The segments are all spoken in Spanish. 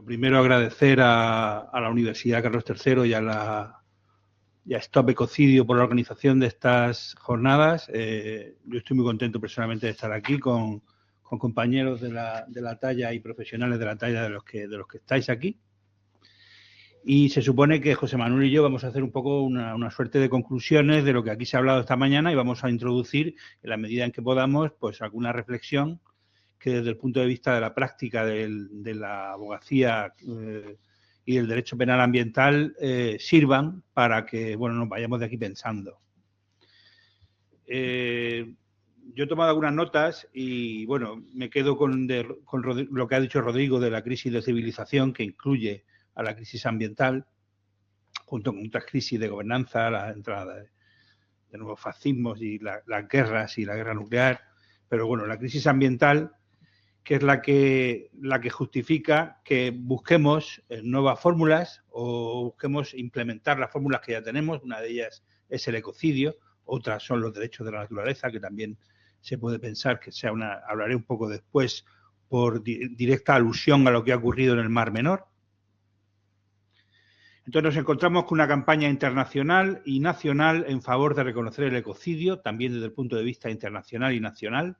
Lo primero, agradecer a la Universidad Carlos III y a Stop Ecocidio por la organización de estas jornadas. Yo estoy muy contento personalmente de estar aquí con compañeros de la talla y profesionales de la talla de los que estáis aquí. Y se supone que José Manuel y yo vamos a hacer un poco una suerte de conclusiones de lo que aquí se ha hablado esta mañana y vamos a introducir, en la medida en que podamos, pues alguna reflexión que desde el punto de vista de la práctica de la abogacía y del derecho penal ambiental sirvan para que, bueno, nos vayamos de aquí pensando. Yo he tomado algunas notas y, bueno, me quedo con lo que ha dicho Rodrigo de la crisis de civilización, que incluye a la crisis ambiental, junto con otras crisis de gobernanza, la entrada de nuevos fascismos y las guerras y la guerra nuclear. Pero, bueno, la crisis ambiental, que es la que justifica que busquemos nuevas fórmulas o busquemos implementar las fórmulas que ya tenemos. Una de ellas es el ecocidio, otras son los derechos de la naturaleza, que también se puede pensar que sea hablaré un poco después por directa alusión a lo que ha ocurrido en el Mar Menor. Entonces nos encontramos con una campaña internacional y nacional en favor de reconocer el ecocidio, también desde el punto de vista internacional y nacional,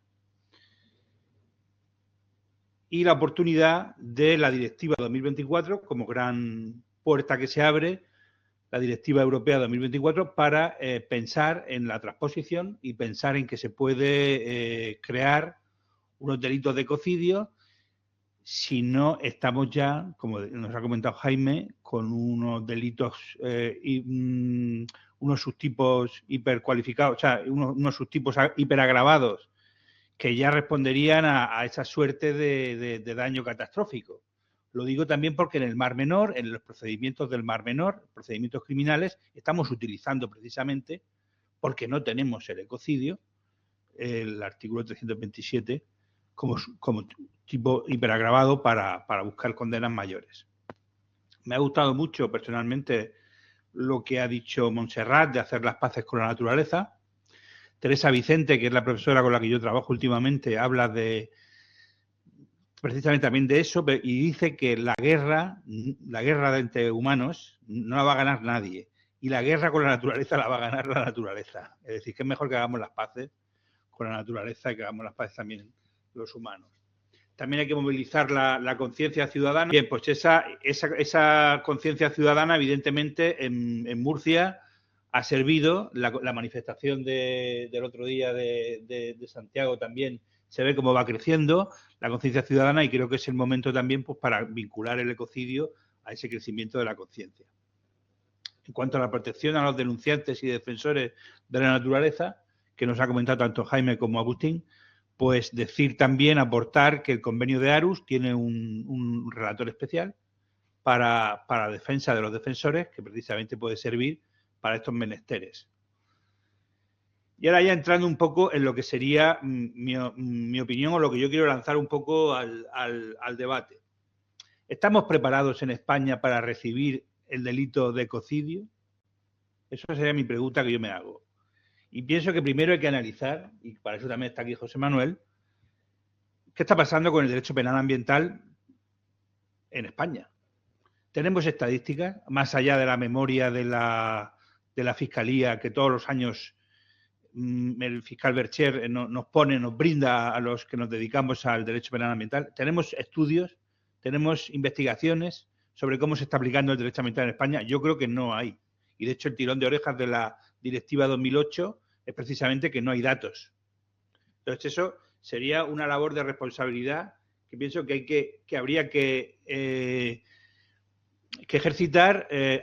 y la oportunidad de la Directiva 2024 como gran puerta que se abre, la Directiva Europea 2024, para pensar en la transposición y pensar en que se puede crear unos delitos de ecocidio si no estamos ya, como nos ha comentado Jaime, con unos delitos unos subtipos hipercualificados, o sea, unos subtipos hiperagravados que ya responderían a esa suerte de daño catastrófico. Lo digo también porque en el Mar Menor, en los procedimientos del Mar Menor, procedimientos criminales, estamos utilizando precisamente, porque no tenemos el ecocidio, el artículo 327 como tipo hiperagravado para buscar condenas mayores. Me ha gustado mucho personalmente lo que ha dicho Montserrat de hacer las paces con la naturaleza. Teresa Vicente, que es la profesora con la que yo trabajo últimamente, habla precisamente también de eso y dice que la guerra entre humanos no la va a ganar nadie y la guerra con la naturaleza la va a ganar la naturaleza. Es decir, que es mejor que hagamos las paces con la naturaleza y que hagamos las paces también los humanos. También hay que movilizar la conciencia ciudadana. Bien, pues esa conciencia ciudadana, evidentemente, en Murcia ha servido. La manifestación del otro día de Santiago también se ve cómo va creciendo la conciencia ciudadana y creo que es el momento también pues, para vincular el ecocidio a ese crecimiento de la conciencia. En cuanto a la protección a los denunciantes y defensores de la naturaleza, que nos ha comentado tanto Jaime como Agustín, pues decir también, aportar que el convenio de Aarhus tiene un relator especial para la defensa de los defensores, que precisamente puede servir para estos menesteres. Y ahora ya entrando un poco en lo que sería mi opinión o lo que yo quiero lanzar un poco al debate. ¿Estamos preparados en España para recibir el delito de ecocidio? Esa sería mi pregunta que yo me hago. Y pienso que primero hay que analizar, y para eso también está aquí José Manuel, ¿qué está pasando con el derecho penal ambiental en España? Tenemos estadísticas, más allá de la memoria de la Fiscalía, que todos los años el fiscal Bercher nos brinda a los que nos dedicamos al derecho penal ambiental. Tenemos estudios, tenemos investigaciones sobre cómo se está aplicando el derecho ambiental en España. Yo creo que no hay. Y de hecho el tirón de orejas de la Directiva 2008 es precisamente que no hay datos. Entonces eso sería una labor de responsabilidad que pienso que habría que ejercitar en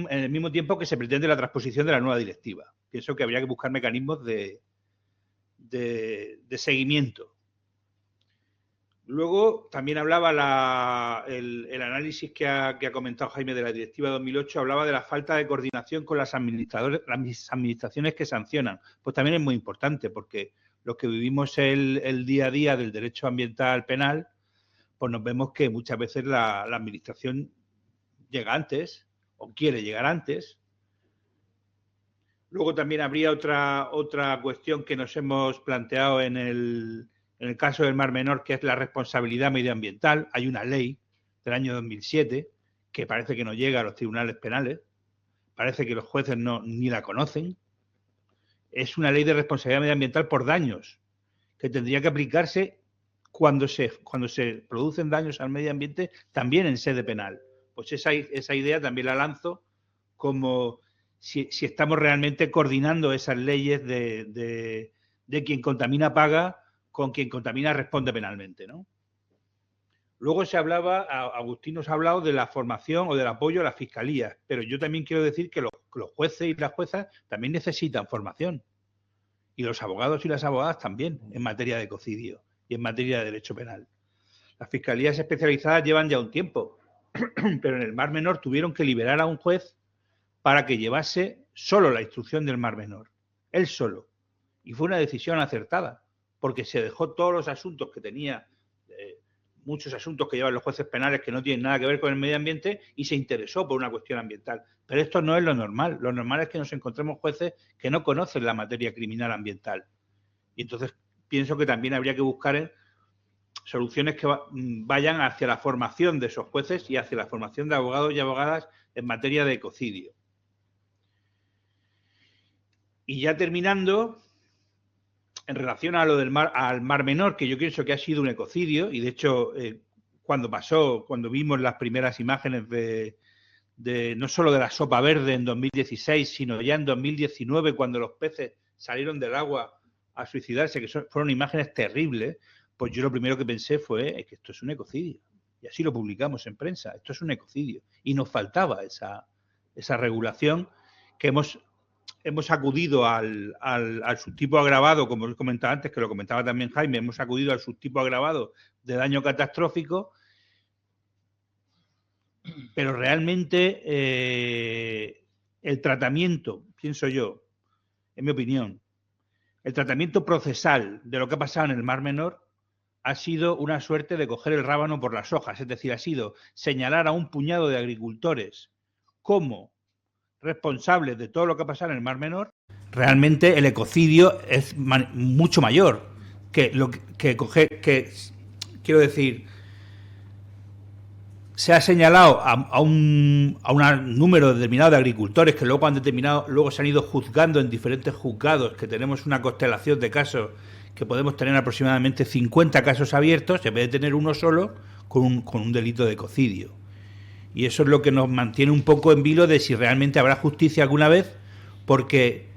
el mismo tiempo que se pretende la transposición de la nueva directiva. Pienso que habría que buscar mecanismos de seguimiento. Luego también hablaba el análisis que ha comentado Jaime de la Directiva 2008, hablaba de la falta de coordinación con las administraciones que sancionan. Pues también es muy importante porque los que vivimos el día a día del derecho ambiental penal, pues nos vemos que muchas veces la administración llega antes o quiere llegar antes. Luego también habría otra cuestión que nos hemos planteado en el caso del Mar Menor, que es la responsabilidad medioambiental. Hay una ley del año 2007, que parece que no llega a los tribunales penales, parece que los jueces ni la conocen. Es una ley de responsabilidad medioambiental por daños, que tendría que aplicarse cuando se producen daños al medio ambiente, también en sede penal. Pues esa idea también la lanzo como si estamos realmente coordinando esas leyes de quien contamina paga con quien contamina responde penalmente, ¿no? Luego Agustín nos ha hablado de la formación o del apoyo a las fiscalías, pero yo también quiero decir que los jueces y las juezas también necesitan formación, y los abogados y las abogadas también, en materia de ecocidio y en materia de derecho penal. Las fiscalías especializadas llevan ya un tiempo, pero en el Mar Menor tuvieron que liberar a un juez para que llevase solo la instrucción del Mar Menor, él solo. Y fue una decisión acertada, porque se dejó todos los asuntos que tenía, muchos asuntos que llevan los jueces penales que no tienen nada que ver con el medio ambiente, y se interesó por una cuestión ambiental. Pero esto no es lo normal. Lo normal es que nos encontremos jueces que no conocen la materia criminal ambiental. Y entonces pienso que también habría que buscar soluciones que vayan hacia la formación de esos jueces y hacia la formación de abogados y abogadas en materia de ecocidio. Y ya terminando, en relación a lo del al Mar Menor, que yo pienso que ha sido un ecocidio, y de hecho cuando vimos las primeras imágenes de no solo de la sopa verde en 2016, sino ya en 2019, cuando los peces salieron del agua a suicidarse, que fueron imágenes terribles, pues yo lo primero que pensé fue que esto es un ecocidio. Y así lo publicamos en prensa, esto es un ecocidio. Y nos faltaba esa regulación que hemos acudido al subtipo agravado, como os comentaba antes, que lo comentaba también Jaime, hemos acudido al subtipo agravado de daño catastrófico, pero realmente el tratamiento, pienso yo, en mi opinión, el tratamiento procesal de lo que ha pasado en el Mar Menor ha sido una suerte de coger el rábano por las hojas, es decir, ha sido señalar a un puñado de agricultores como responsables de todo lo que ha pasado en el Mar Menor. Realmente el ecocidio es mucho mayor quiero decir, se ha señalado a un número determinado de agricultores que luego se han ido juzgando en diferentes juzgados, que tenemos una constelación de casos que podemos tener aproximadamente 50 casos abiertos, en vez de tener uno solo, con un delito de ecocidio. Y eso es lo que nos mantiene un poco en vilo de si realmente habrá justicia alguna vez, porque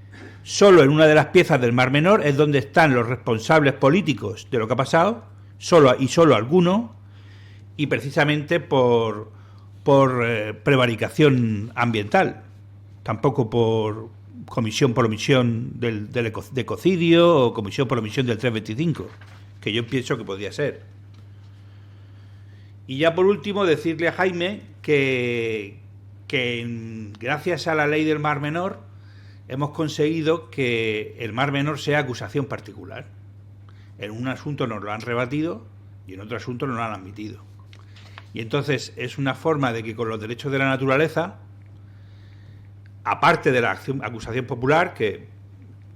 solo en una de las piezas del Mar Menor es donde están los responsables políticos de lo que ha pasado, solo algunos, y precisamente por prevaricación ambiental, tampoco por comisión por omisión de ecocidio o comisión por omisión del 325, que yo pienso que podría ser. Y ya por último decirle a Jaime que gracias a la ley del Mar Menor hemos conseguido que el Mar Menor sea acusación particular. En un asunto nos lo han rebatido y en otro asunto nos lo han admitido. Y entonces es una forma de que con los derechos de la naturaleza, aparte de la acusación popular, que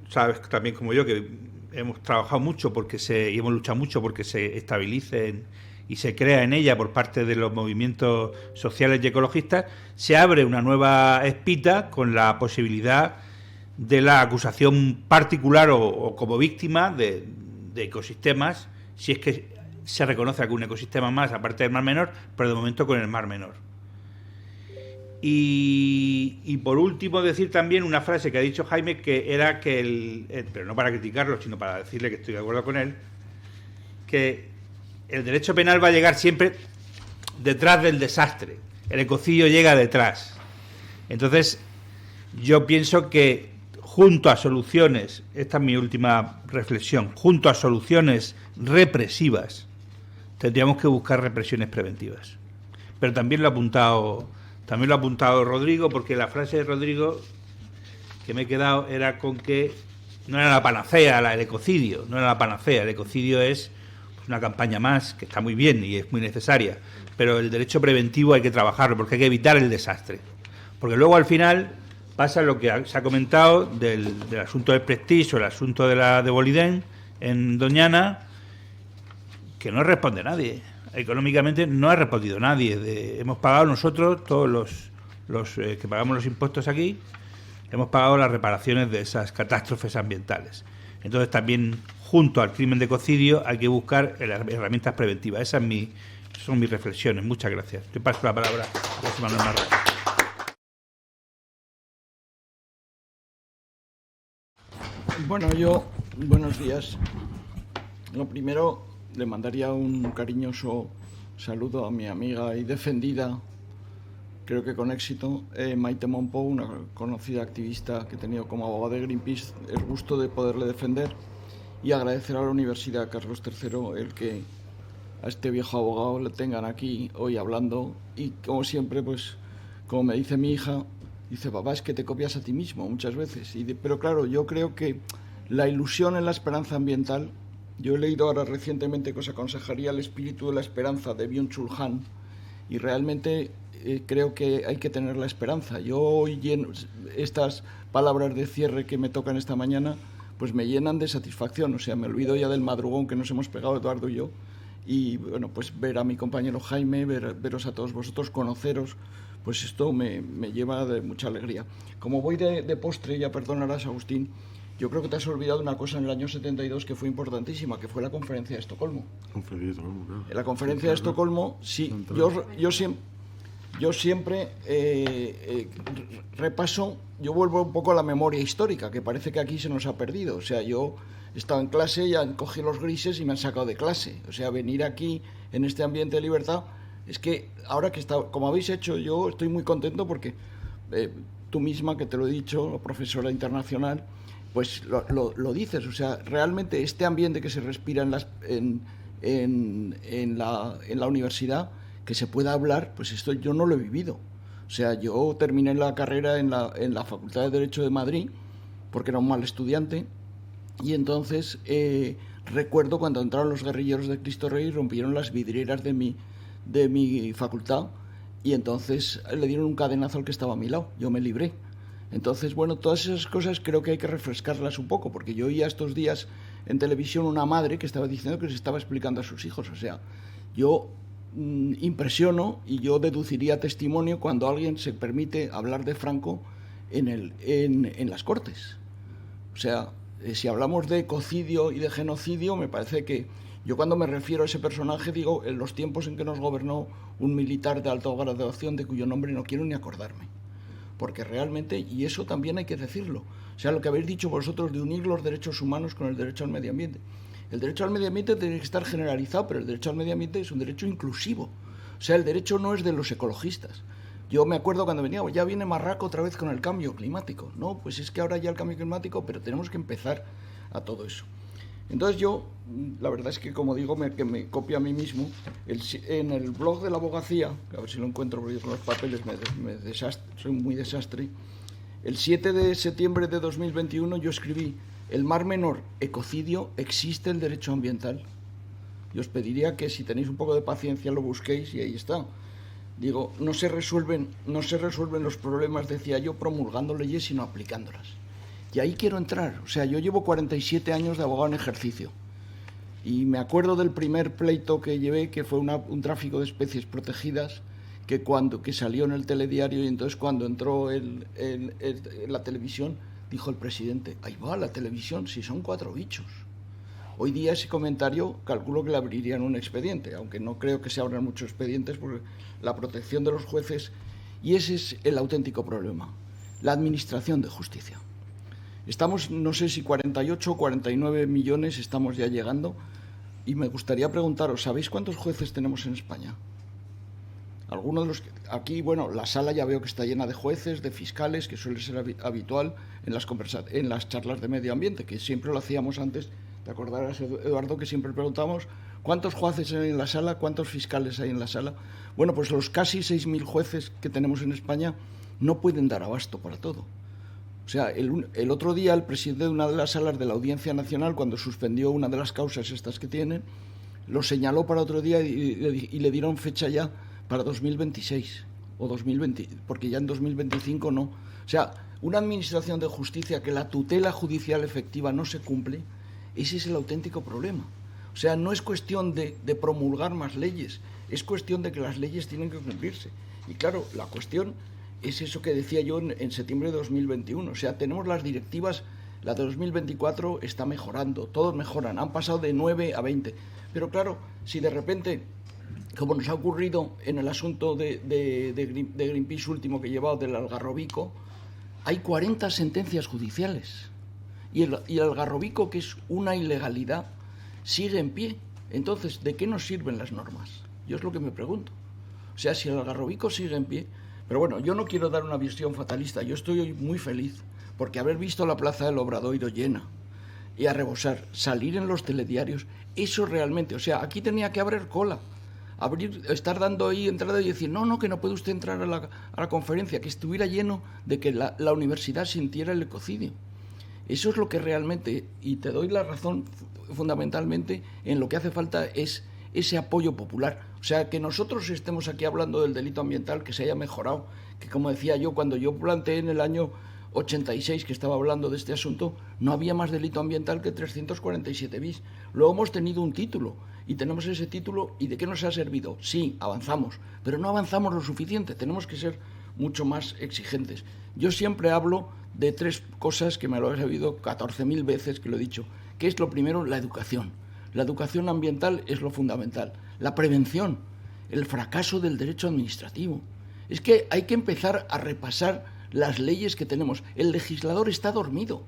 sabes también como yo que hemos trabajado mucho y hemos luchado mucho porque se estabilicen y se crea en ella por parte de los movimientos sociales y ecologistas, se abre una nueva espita con la posibilidad de la acusación particular o como víctima de ecosistemas, si es que se reconoce algún ecosistema más aparte del Mar Menor, pero de momento con el Mar Menor. Y por último decir también una frase que ha dicho Jaime, que era que pero no para criticarlo, sino para decirle que estoy de acuerdo con él, que el derecho penal va a llegar siempre detrás del desastre, el ecocidio llega detrás. Entonces yo pienso que junto a soluciones, esta es mi última reflexión, junto a soluciones represivas, tendríamos que buscar represiones preventivas. Pero también lo ha apuntado Rodrigo, porque la frase de Rodrigo que me he quedado era con que no era la panacea el ecocidio, no era la panacea, el ecocidio es una campaña más que está muy bien y es muy necesaria, pero el derecho preventivo hay que trabajarlo porque hay que evitar el desastre, porque luego al final pasa lo que se ha comentado del asunto del Prestige o el asunto de Bolidén en Doñana, que no responde nadie. económicamente no ha respondido nadie. Hemos pagado nosotros, todos los que pagamos los impuestos aquí, hemos pagado las reparaciones de esas catástrofes ambientales. Entonces también, junto al crimen de ecocidio, hay que buscar herramientas preventivas. Esas son mis reflexiones. Muchas gracias. Te paso la palabra a José Manuel Marrero. Bueno, buenos días. Lo primero, le mandaría un cariñoso saludo a mi amiga y defendida, creo que con éxito, Maite Monpou, una conocida activista que he tenido como abogado de Greenpeace, el gusto de poderle defender, y agradecer a la Universidad Carlos III el que a este viejo abogado le tengan aquí hoy hablando. Y como siempre, pues, como me dice mi hija, dice: papá, es que te copias a ti mismo muchas veces. Pero claro, yo creo que la ilusión en la esperanza ambiental, yo he leído ahora recientemente que os aconsejaría El espíritu de la esperanza de Byung-Chul Han, y realmente creo que hay que tener la esperanza. Yo hoy estas palabras de cierre que me tocan esta mañana, pues me llenan de satisfacción. O sea, me olvido ya del madrugón que nos hemos pegado Eduardo y yo, y bueno, pues ver a mi compañero Jaime, veros a todos vosotros, conoceros, pues esto me lleva de mucha alegría. Como voy de postre, ya perdonarás, Agustín, yo creo que te has olvidado una cosa en el año 72 que fue importantísima, que fue la Conferencia de Estocolmo. En la Conferencia de Estocolmo, sí, yo siempre repaso, yo vuelvo un poco a la memoria histórica, que parece que aquí se nos ha perdido. O sea, yo he estado en clase, ya cogí los grises y me han sacado de clase. O sea, venir aquí en este ambiente de libertad, es que ahora que está, como habéis hecho, yo estoy muy contento porque tú misma, que te lo he dicho, profesora internacional, pues lo dices. O sea, realmente este ambiente que se respira en la universidad, que se pueda hablar, pues esto yo no lo he vivido. O sea, yo terminé la carrera en la Facultad de Derecho de Madrid porque era un mal estudiante, y entonces recuerdo cuando entraron los guerrilleros de Cristo Rey y rompieron las vidrieras de mi facultad, y entonces le dieron un cadenazo al que estaba a mi lado. Yo me libré. Entonces, bueno, todas esas cosas creo que hay que refrescarlas un poco, porque yo oía estos días en televisión una madre que estaba diciendo que se estaba explicando a sus hijos. O sea, yo impresiono, y yo deduciría testimonio cuando alguien se permite hablar de Franco en las Cortes. O sea, si hablamos de ecocidio y de genocidio, me parece que yo, cuando me refiero a ese personaje, digo en los tiempos en que nos gobernó un militar de alta graduación de cuyo nombre no quiero ni acordarme. Porque realmente, y eso también hay que decirlo, o sea, lo que habéis dicho vosotros de unir los derechos humanos con el derecho al medio ambiente. El derecho al medio ambiente tiene que estar generalizado, pero el derecho al medio ambiente es un derecho inclusivo. O sea, el derecho no es de los ecologistas. Yo me acuerdo cuando venía, ya viene Marraco otra vez con el cambio climático. No, pues es que ahora ya el cambio climático, pero tenemos que empezar a todo eso. Entonces yo, la verdad es que, como digo, que me copio a mí mismo, en el blog de la abogacía, a ver si lo encuentro porque yo con los papeles soy muy desastre, el 7 de septiembre de 2021 yo escribí: el Mar Menor, ecocidio, existe el derecho ambiental. Y os pediría que, si tenéis un poco de paciencia, lo busquéis, y ahí está. Digo, no se resuelven los problemas, decía yo, promulgando leyes, sino aplicándolas. Y ahí quiero entrar. O sea, yo llevo 47 años de abogado en ejercicio. Y me acuerdo del primer pleito que llevé, que fue un tráfico de especies protegidas, que salió en el telediario, y entonces cuando entró la televisión, dijo el presidente: ahí va la televisión, si son 4 bichos. Hoy día ese comentario calculo que le abrirían un expediente, aunque no creo que se abran muchos expedientes, porque la protección de los jueces, y ese es el auténtico problema, la administración de justicia. Estamos, no sé si 48 o 49 millones estamos ya llegando, y me gustaría preguntaros, ¿sabéis cuántos jueces tenemos en España? Algunos de los que, aquí, bueno, la sala ya veo que está llena de jueces, de fiscales, que suele ser habitual en las charlas de medio ambiente, que siempre lo hacíamos antes. Te acordarás, Eduardo, que siempre preguntamos cuántos jueces hay en la sala, cuántos fiscales hay en la sala. Bueno, pues los casi 6.000 jueces que tenemos en España no pueden dar abasto para todo. O sea, el otro día el presidente de una de las salas de la Audiencia Nacional, cuando suspendió una de las causas estas que tienen, lo señaló para otro día y le dieron fecha ya para 2026 o 2020, porque ya en 2025 no. O sea, una administración de justicia que la tutela judicial efectiva no se cumple, ese es el auténtico problema. O sea, no es cuestión de promulgar más leyes, es cuestión de que las leyes tienen que cumplirse. Y claro, la cuestión es eso que decía yo en septiembre de 2021. O sea, tenemos las directivas, la de 2024 está mejorando, todos mejoran, han pasado de 9 a 20. Pero claro, si de repente, como nos ha ocurrido en el asunto de Greenpeace último que he llevado del Algarrobico, hay 40 sentencias judiciales. Y el Algarrobico, que es una ilegalidad, sigue en pie. Entonces, ¿de qué nos sirven las normas? Yo es lo que me pregunto. O sea, si el Algarrobico sigue en pie... Pero bueno, yo no quiero dar una visión fatalista. Yo estoy hoy muy feliz porque haber visto la Plaza del Obradoiro llena y a rebosar, salir en los telediarios, eso realmente... O sea, aquí tenía que haber cola. Estar dando ahí entrada y decir, no, que no puede usted entrar a la conferencia, que estuviera lleno de que la universidad sintiera el ecocidio. Eso es lo que realmente, y te doy la razón fundamentalmente, en lo que hace falta es ese apoyo popular. O sea, que nosotros estemos aquí hablando del delito ambiental, que se haya mejorado, que como decía yo, cuando yo planteé en el año 86 que estaba hablando de este asunto, no había más delito ambiental que 347 bis. Luego hemos tenido un título, y tenemos ese título, ¿y de qué nos ha servido? Sí, avanzamos, pero no avanzamos lo suficiente, tenemos que ser mucho más exigentes. Yo siempre hablo de 3 cosas que me lo he sabido 14.000 veces que lo he dicho, que es lo primero, la educación. La educación ambiental es lo fundamental. La prevención, el fracaso del derecho administrativo. Es que hay que empezar a repasar las leyes que tenemos. El legislador está dormido.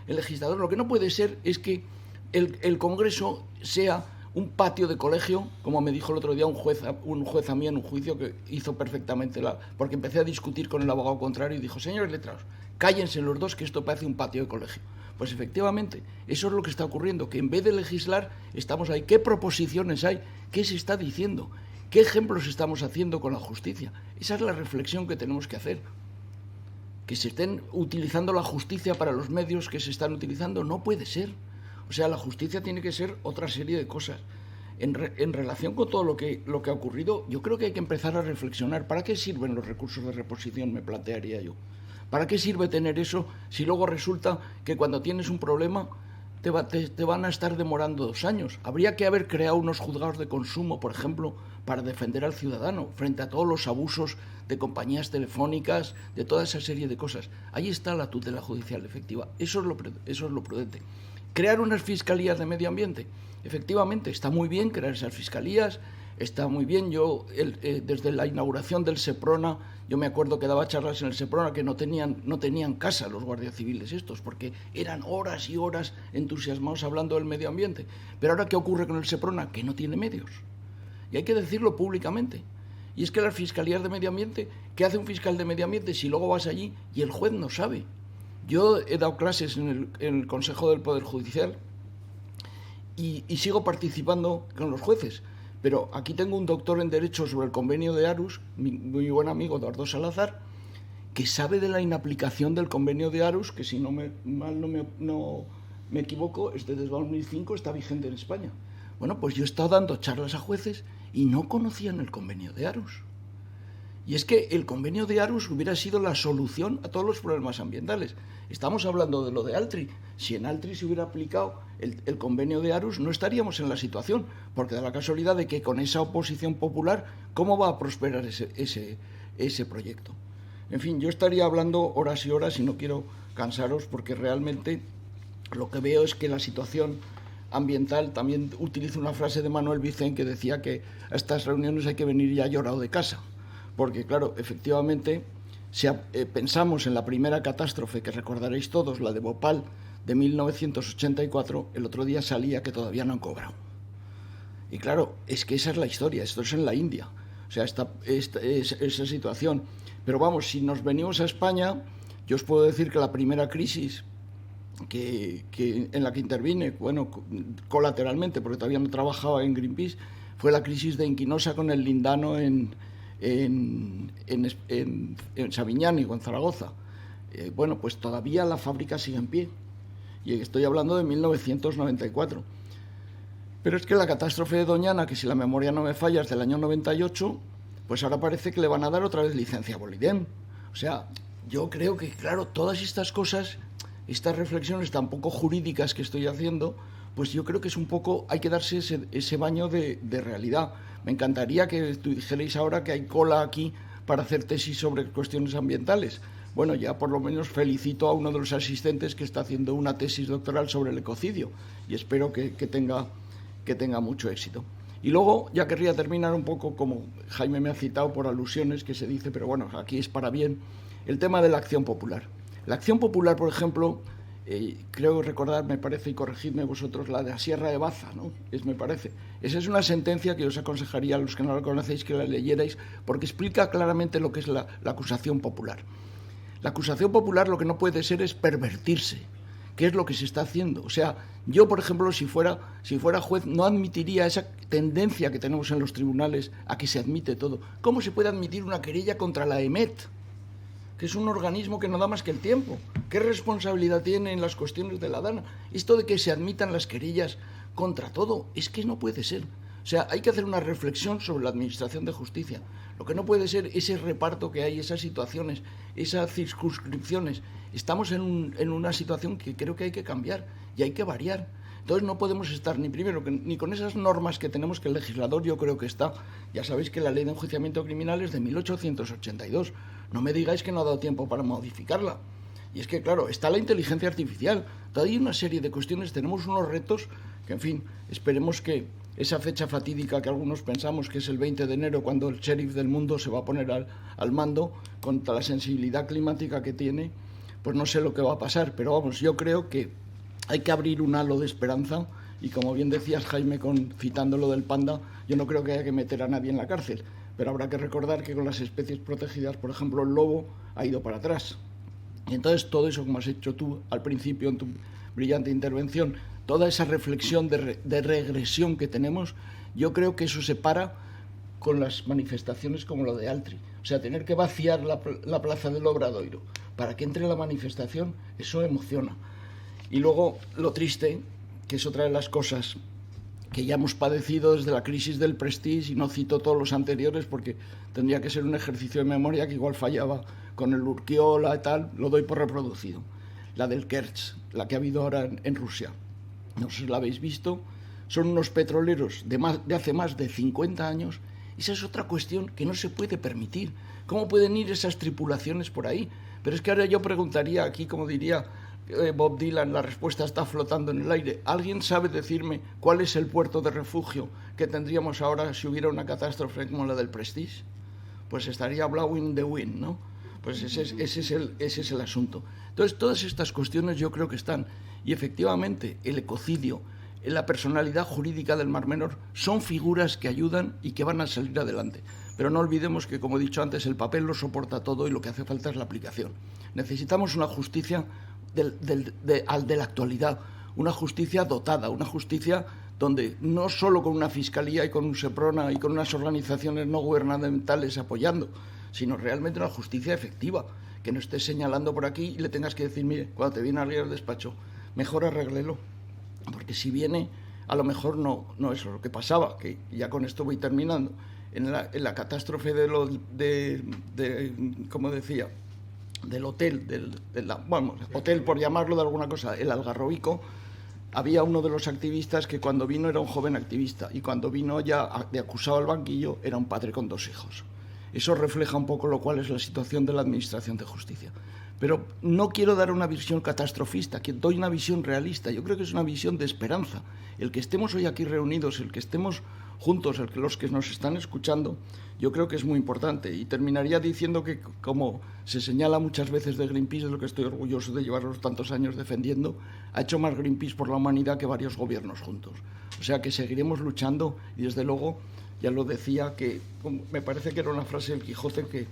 El legislador, lo que no puede ser es que el Congreso sea un patio de colegio, como me dijo el otro día un juez a mí en un juicio que hizo perfectamente, porque empecé a discutir con el abogado contrario y dijo, señores letrados, cállense los dos que esto parece un patio de colegio. Pues efectivamente, eso es lo que está ocurriendo, que en vez de legislar estamos ahí. ¿Qué proposiciones hay? ¿Qué se está diciendo? ¿Qué ejemplos estamos haciendo con la justicia? Esa es la reflexión que tenemos que hacer. Que se estén utilizando la justicia para los medios que se están utilizando no puede ser. O sea, la justicia tiene que ser otra serie de cosas. En relación con todo lo que ha ocurrido, yo creo que hay que empezar a reflexionar. ¿Para qué sirven los recursos de reposición? Me plantearía yo. ¿Para qué sirve tener eso si luego resulta que cuando tienes un problema te van a estar demorando 2 años? Habría que haber creado unos juzgados de consumo, por ejemplo, para defender al ciudadano frente a todos los abusos de compañías telefónicas, de toda esa serie de cosas. Ahí está la tutela judicial efectiva. Eso es lo prudente. Crear unas fiscalías de medio ambiente. Efectivamente, está muy bien crear esas fiscalías, está muy bien. Yo, desde la inauguración del Seprona, yo me acuerdo que daba charlas en el Seprona que no tenían casa los guardias civiles estos, porque eran horas y horas entusiasmados hablando del medio ambiente. Pero ahora, ¿qué ocurre con el Seprona? Que no tiene medios. Y hay que decirlo públicamente. Y es que las fiscalías de medio ambiente, ¿qué hace un fiscal de medio ambiente si luego vas allí y el juez no sabe? Yo he dado clases en el Consejo del Poder Judicial y sigo participando con los jueces. Pero aquí tengo un doctor en Derecho sobre el convenio de Aarhus, mi buen amigo Eduardo Salazar, que sabe de la inaplicación del convenio de Aarhus, que si no me equivoco, desde 2005 está vigente en España. Bueno, pues yo he estado dando charlas a jueces y no conocían el convenio de Aarhus. Y es que el convenio de Aarhus hubiera sido la solución a todos los problemas ambientales. Estamos hablando de lo de Altri. Si en Altri se hubiera aplicado el convenio de Aarhus, no estaríamos en la situación, porque da la casualidad de que con esa oposición popular, ¿cómo va a prosperar ese proyecto? En fin, yo estaría hablando horas y horas y no quiero cansaros, porque realmente lo que veo es que la situación ambiental, también utilizo una frase de Manuel Vicent que decía que a estas reuniones hay que venir ya llorado de casa. Porque, claro, efectivamente, si pensamos en la primera catástrofe que recordaréis todos, la de Bhopal de 1984, el otro día salía que todavía no han cobrado. Y claro, es que esa es la historia, esto es en la India. O sea, esa situación. Pero vamos, si nos venimos a España, yo os puedo decir que la primera crisis en la que intervine, bueno, colateralmente, porque todavía no trabajaba en Greenpeace, fue la crisis de Inquinosa con el lindano en Sabiñánigo, en Zaragoza. Bueno, pues todavía la fábrica sigue en pie. Y estoy hablando de 1994. Pero es que la catástrofe de Doñana, que si la memoria no me falla es del año 98, pues ahora parece que le van a dar otra vez licencia a Bolidem. O sea, yo creo que, claro, todas estas cosas estas reflexiones tan poco jurídicas que estoy haciendo, pues yo creo que es un poco, hay que darse ese baño de realidad. Me encantaría que dijerais ahora que hay cola aquí para hacer tesis sobre cuestiones ambientales. Bueno, ya por lo menos felicito a uno de los asistentes que está haciendo una tesis doctoral sobre el ecocidio y espero que tenga mucho éxito. Y luego ya querría terminar un poco, como Jaime me ha citado por alusiones que se dice, pero bueno, aquí es para bien, el tema de la acción popular. La acción popular, por ejemplo, creo recordar, me parece, y corregidme vosotros, la de la Sierra de Baza, ¿no? Me parece. Esa es una sentencia que os aconsejaría a los que no la conocéis que la leyerais, porque explica claramente lo que es la acusación popular. La acusación popular lo que no puede ser es pervertirse, que es lo que se está haciendo. O sea, yo, por ejemplo, si fuera juez, no admitiría esa tendencia que tenemos en los tribunales a que se admite todo. ¿Cómo se puede admitir una querella contra la EMET, que es un organismo que no da más que el tiempo? ¿Qué responsabilidad tiene en las cuestiones de la DANA? Esto de que se admitan las querellas contra todo, es que no puede ser. O sea, hay que hacer una reflexión sobre la administración de justicia. Lo que no puede ser ese reparto que hay, esas situaciones, esas circunscripciones. Estamos en una situación que creo que hay que cambiar y hay que variar. Entonces no podemos estar ni con esas normas que tenemos, que el legislador yo creo que está. Ya sabéis que la ley de enjuiciamiento criminal es de 1882. No me digáis que no ha dado tiempo para modificarla. Y es que, claro, está la inteligencia artificial. Todavía hay una serie de cuestiones, tenemos unos retos que, en fin, esperemos que esa fecha fatídica que algunos pensamos que es el 20 de enero, cuando el sheriff del mundo se va a poner al mando, contra la sensibilidad climática que tiene, pues no sé lo que va a pasar. Pero vamos, yo creo que hay que abrir un halo de esperanza y, como bien decías, Jaime, citando lo del panda, yo no creo que haya que meter a nadie en la cárcel. Pero habrá que recordar que con las especies protegidas, por ejemplo, el lobo ha ido para atrás. Y entonces todo eso, como has hecho tú al principio en tu brillante intervención, toda esa reflexión de regresión que tenemos, yo creo que eso se para con las manifestaciones como lo de Altri. O sea, tener que vaciar la plaza del Obradoiro para que entre la manifestación, eso emociona. Y luego lo triste, que es otra de las cosas que ya hemos padecido desde la crisis del Prestige, y no cito todos los anteriores porque tendría que ser un ejercicio de memoria que igual fallaba con el Urquiola y tal, lo doy por reproducido. La del Kerch, la que ha habido ahora en Rusia. No sé si la habéis visto, son unos petroleros de hace más de 50 años. Esa es otra cuestión que no se puede permitir. ¿Cómo pueden ir esas tripulaciones por ahí? Pero es que ahora yo preguntaría aquí, como diría Bob Dylan, la respuesta está flotando en el aire. ¿Alguien sabe decirme cuál es el puerto de refugio que tendríamos ahora si hubiera una catástrofe como la del Prestige? Pues estaría blowing the wind, ¿no? Pues ese es el asunto. Entonces, todas estas cuestiones yo creo que están. Y efectivamente, el ecocidio, la personalidad jurídica del Mar Menor, son figuras que ayudan y que van a salir adelante. Pero no olvidemos que, como he dicho antes, el papel lo soporta todo y lo que hace falta es la aplicación. Necesitamos una justicia de la actualidad, una justicia dotada, una justicia donde no solo con una fiscalía y con un SEPRONA y con unas organizaciones no gubernamentales apoyando, sino realmente una justicia efectiva, que no estés señalando por aquí y le tengas que decir, mire, cuando te viene a abrir el despacho, mejor arréglelo, porque si viene, a lo mejor no es lo que pasaba, que ya con esto voy terminando, en la catástrofe como decía, del hotel, hotel por llamarlo de alguna cosa, el Algarrobico, había uno de los activistas que cuando vino era un joven activista y cuando vino ya de acusado al banquillo era un padre con 2 hijos. Eso refleja un poco lo cual es la situación de la administración de justicia. Pero no quiero dar una visión catastrofista, que doy una visión realista. Yo creo que es una visión de esperanza. El que estemos hoy aquí reunidos, el que estemos juntos, los que nos están escuchando, yo creo que es muy importante. Y terminaría diciendo que, como se señala muchas veces de Greenpeace, de lo que estoy orgulloso de llevarlos tantos años defendiendo, ha hecho más Greenpeace por la humanidad que varios gobiernos juntos. O sea que seguiremos luchando y, desde luego, ya lo decía, que me parece que era una frase del Quijote que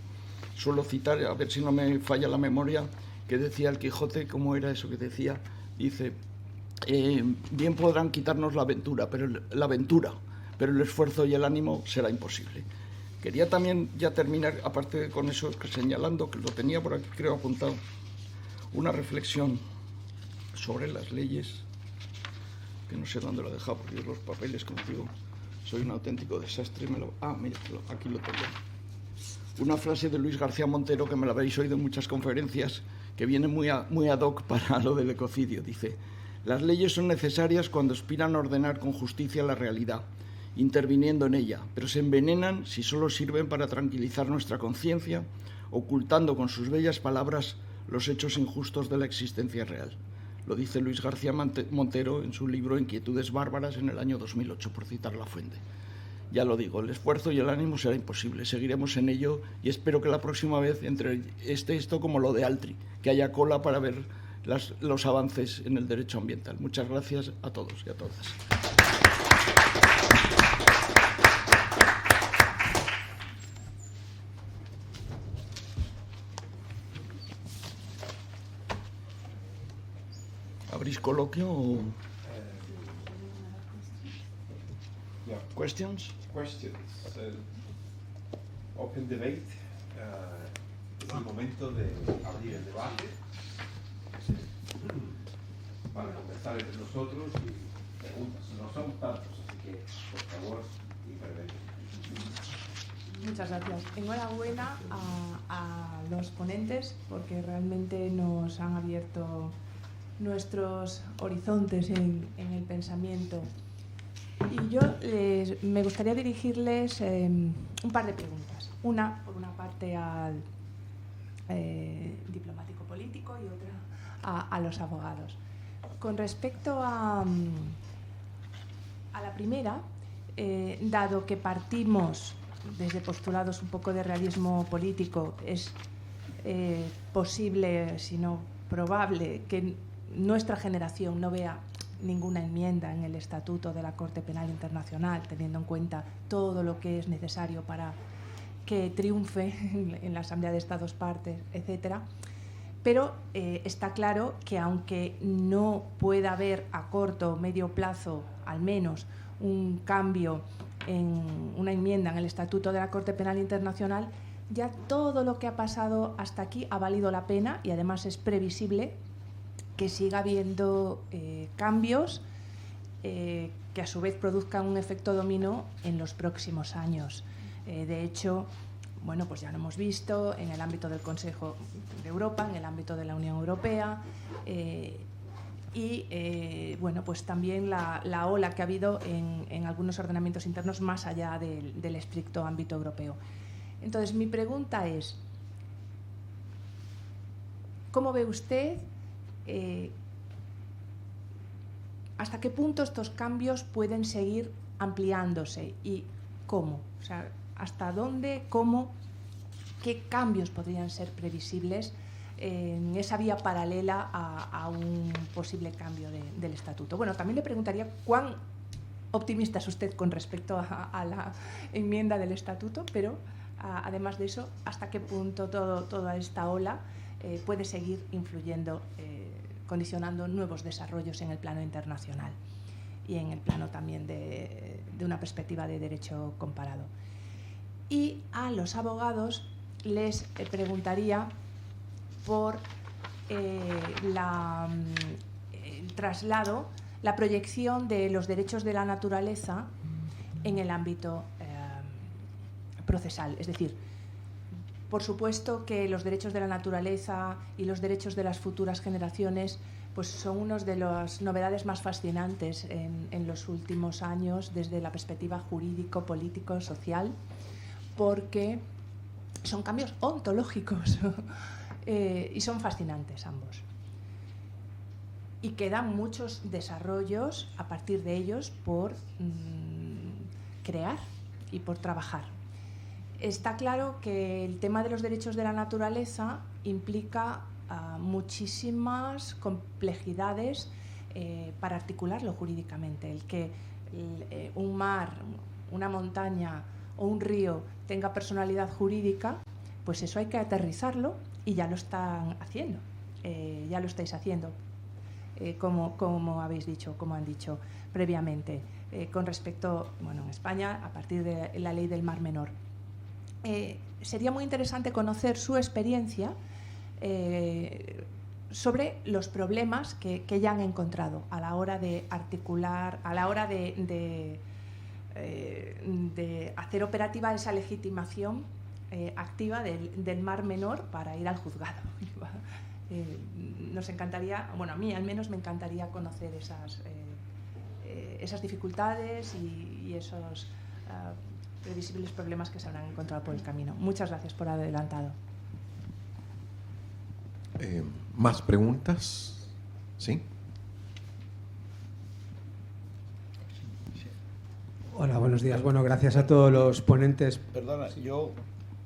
suelo citar, a ver si no me falla la memoria, que decía el Quijote, ¿cómo era eso que decía? Dice, bien podrán quitarnos la aventura, pero el esfuerzo y el ánimo será imposible. Quería también ya terminar, aparte con eso, señalando, que lo tenía por aquí creo apuntado, una reflexión sobre las leyes, que no sé dónde lo he dejado, porque los papeles, como digo, soy un auténtico desastre. Mira, aquí lo tengo. Una frase de Luis García Montero, que me la habéis oído en muchas conferencias, que viene muy ad hoc para lo del ecocidio. Dice: las leyes son necesarias cuando aspiran a ordenar con justicia la realidad, interviniendo en ella, pero se envenenan si solo sirven para tranquilizar nuestra conciencia, ocultando con sus bellas palabras los hechos injustos de la existencia real. Lo dice Luis García Montero en su libro Inquietudes bárbaras en el año 2008, por citar la fuente. Ya lo digo, el esfuerzo y el ánimo será imposible, seguiremos en ello y espero que la próxima vez entre esto como lo de Altri, que haya cola para ver los avances en el derecho ambiental. Muchas gracias a todos y a todas. ¿Abrís coloquio o questions? Questions. Open debate. Es el momento de abrir el debate para conversar entre nosotros y preguntas. No son tantos, así que por favor, intervengan. Muchas gracias. Enhorabuena a los ponentes porque realmente nos han abierto nuestros horizontes en el pensamiento. Y yo me gustaría dirigirles un par de preguntas. Una, por una parte, al diplomático político y otra a los abogados. Con respecto a la primera, dado que partimos desde postulados un poco de realismo político, es posible, si no probable, que nuestra generación no vea ninguna enmienda en el Estatuto de la Corte Penal Internacional, teniendo en cuenta todo lo que es necesario para que triunfe en la Asamblea de Estados Partes, etcétera. Pero está claro que aunque no pueda haber a corto o medio plazo, al menos, un cambio en una enmienda en el Estatuto de la Corte Penal Internacional, ya todo lo que ha pasado hasta aquí ha valido la pena y además es previsible que siga habiendo cambios que a su vez produzcan un efecto dominó en los próximos años. De hecho, bueno, pues ya lo hemos visto en el ámbito del Consejo de Europa, en el ámbito de la Unión Europea bueno, pues también la ola que ha habido en algunos ordenamientos internos más allá del estricto ámbito europeo. Entonces, mi pregunta es, ¿cómo ve usted hasta qué punto estos cambios pueden seguir ampliándose y cómo? O sea, ¿hasta dónde, cómo, qué cambios podrían ser previsibles en esa vía paralela a un posible cambio del Estatuto? Bueno, también le preguntaría cuán optimista es usted con respecto a la enmienda del Estatuto, pero además de eso, ¿hasta qué punto toda esta ola puede seguir influyendo, condicionando nuevos desarrollos en el plano internacional y en el plano también de una perspectiva de derecho comparado? Y a los abogados les preguntaría por el traslado, la proyección de los derechos de la naturaleza en el ámbito procesal. Es decir, por supuesto que los derechos de la naturaleza y los derechos de las futuras generaciones pues son unas de las novedades más fascinantes en los últimos años desde la perspectiva jurídico, político, social, porque son cambios ontológicos y son fascinantes ambos. Y quedan muchos desarrollos a partir de ellos por crear y por trabajar. Está claro que el tema de los derechos de la naturaleza implica muchísimas complejidades para articularlo jurídicamente. El que un mar, una montaña o un río tenga personalidad jurídica, pues eso hay que aterrizarlo y ya lo están haciendo, ya lo estáis haciendo, como habéis dicho, como han dicho previamente, con respecto, bueno, en España, a partir de la ley del Mar Menor. Sería muy interesante conocer su experiencia sobre los problemas que ya han encontrado a la hora de articular, a la hora de hacer operativa esa legitimación activa del Mar Menor para ir al juzgado. Nos encantaría, bueno, a mí al menos me encantaría conocer esas dificultades y esos previsibles problemas que se habrán encontrado por el camino. Muchas gracias por haber adelantado. ¿Más preguntas? ¿Sí? Hola, buenos días. Bueno, gracias a todos los ponentes. Perdona, yo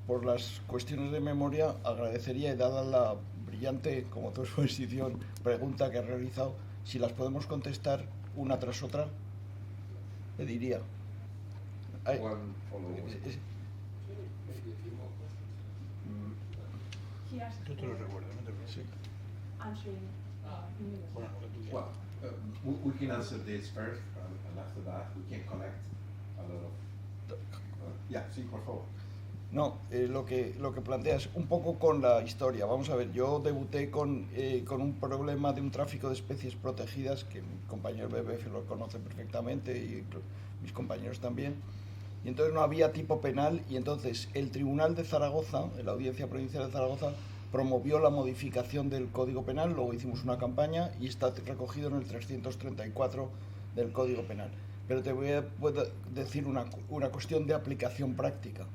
por las cuestiones de memoria agradecería, y dada la brillante, como tu exposición, pregunta que has realizado, si las podemos contestar una tras otra, le diría. Yo te lo recuerdo, no te preocupes. Well, we can answer this first, and after that we can connect a lot of. Yeah, sí, por favor. No, lo que planteas un poco con la historia. Vamos a ver, yo debuté con un problema de un tráfico de especies protegidas, que mi compañero BBF lo conoce perfectamente y mis compañeros también. Y entonces no había tipo penal, y entonces el Tribunal de Zaragoza, la Audiencia Provincial de Zaragoza, promovió la modificación del Código Penal. Luego hicimos una campaña y está recogido en el 334 del Código Penal. Pero te voy a decir una cuestión de aplicación práctica.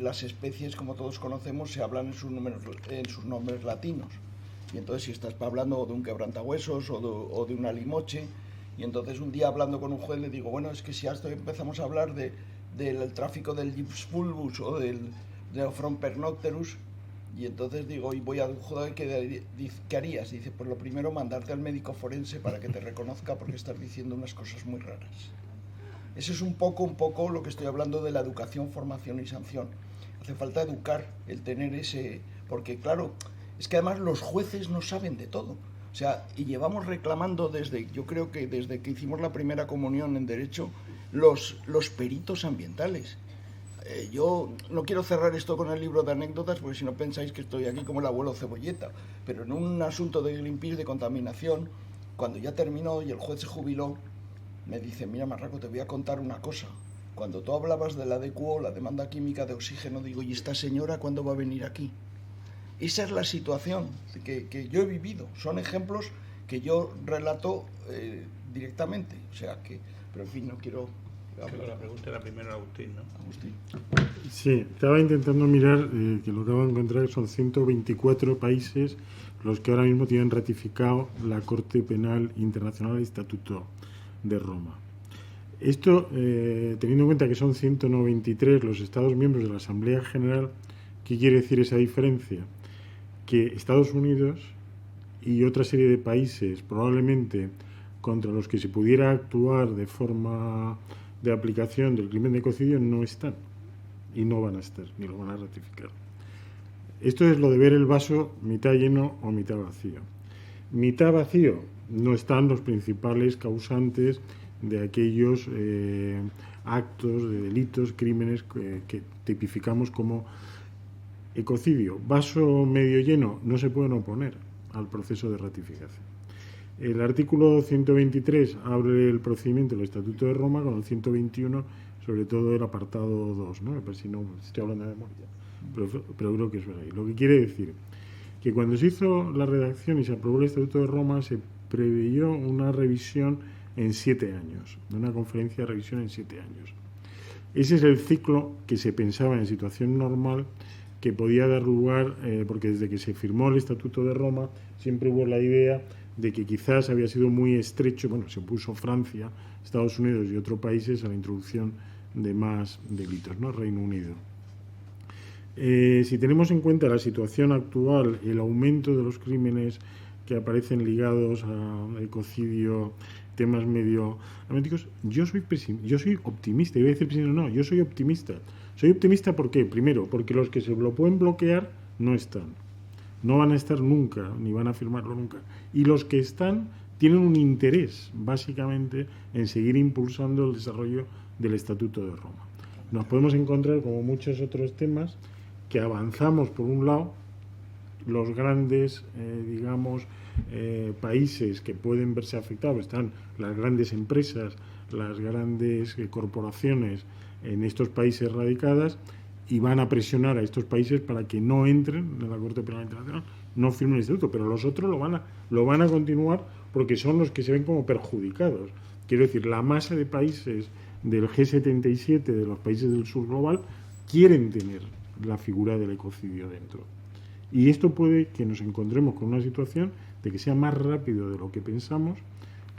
Las especies, como todos conocemos, se hablan en sus nombres latinos. Y entonces, si estás hablando de un quebrantahuesos o de una limoche, y entonces un día hablando con un juez le digo, bueno, es que si hasta empezamos a hablar del tráfico del Gyps fulvus o del Neophron pernocterus, y entonces digo, y voy al juez, ¿qué harías? Dice, pues lo primero, mandarte al médico forense para que te reconozca, porque estás diciendo unas cosas muy raras. Eso es un poco lo que estoy hablando de la educación, formación y sanción. Hace falta educar, el tener ese... Porque claro, es que además los jueces no saben de todo. O sea, y llevamos reclamando yo creo que desde que hicimos la primera comunión en Derecho, los peritos ambientales. Yo no quiero cerrar esto con el libro de anécdotas, porque si no pensáis que estoy aquí como el abuelo Cebolleta, pero en un asunto de Greenpeace, de contaminación, cuando ya terminó y el juez se jubiló, me dice, mira Marraco, te voy a contar una cosa. Cuando tú hablabas de la DQO, la demanda química de oxígeno, digo, ¿y esta señora cuándo va a venir aquí? Esa es la situación que yo he vivido. Son ejemplos que yo relato directamente. O sea que, pero en fin, no quiero... La pregunta era primero a Agustín, ¿no? Agustín. Sí, estaba intentando mirar, que lo acabo de encontrar, son 124 países los que ahora mismo tienen ratificado la Corte Penal Internacional y Estatuto de Roma. Esto, teniendo en cuenta que son 193 los Estados miembros de la Asamblea General, ¿qué quiere decir esa diferencia? Que Estados Unidos y otra serie de países, probablemente contra los que se pudiera actuar de forma de aplicación del crimen de ecocidio, no están y no van a estar, ni lo van a ratificar. Esto es lo de ver el vaso mitad lleno o mitad vacío. Mitad vacío, no están los principales causantes de aquellos actos de delitos, crímenes que tipificamos como ecocidio. Vaso medio lleno, no se pueden oponer al proceso de ratificación. El artículo 123 abre el procedimiento del Estatuto de Roma, con el 121 sobre todo el apartado 2, ¿no? Pues si no, estoy hablando de memoria, pero creo que es verdad. Lo que quiere decir que cuando se hizo la redacción y se aprobó el Estatuto de Roma, se preveyó una revisión en 7 años, una conferencia de revisión en 7 años. Ese es el ciclo que se pensaba en situación normal que podía dar lugar, porque desde que se firmó el Estatuto de Roma siempre hubo la idea de que quizás había sido muy estrecho, bueno, se opuso Francia, Estados Unidos y otros países a la introducción de más delitos, ¿no? Reino Unido. Si tenemos en cuenta la situación actual, el aumento de los crímenes que aparecen ligados a ecocidio, temas medioambientísticos, yo soy optimista. Y voy a decir, no, yo soy optimista. Soy optimista ¿por qué? Primero, porque los que se lo pueden bloquear no están. No van a estar nunca, ni van a firmarlo nunca. Y los que están tienen un interés, básicamente, en seguir impulsando el desarrollo del Estatuto de Roma. Nos podemos encontrar, como muchos otros temas, que avanzamos, por un lado, los grandes, países que pueden verse afectados, están las grandes empresas, las grandes corporaciones en estos países radicadas, y van a presionar a estos países para que no entren en la Corte Penal Internacional, no firmen el estatuto, pero los otros lo van a continuar porque son los que se ven como perjudicados. Quiero decir, la masa de países del G77, de los países del sur global, quieren tener la figura del ecocidio dentro. Y esto puede que nos encontremos con una situación de que sea más rápido de lo que pensamos.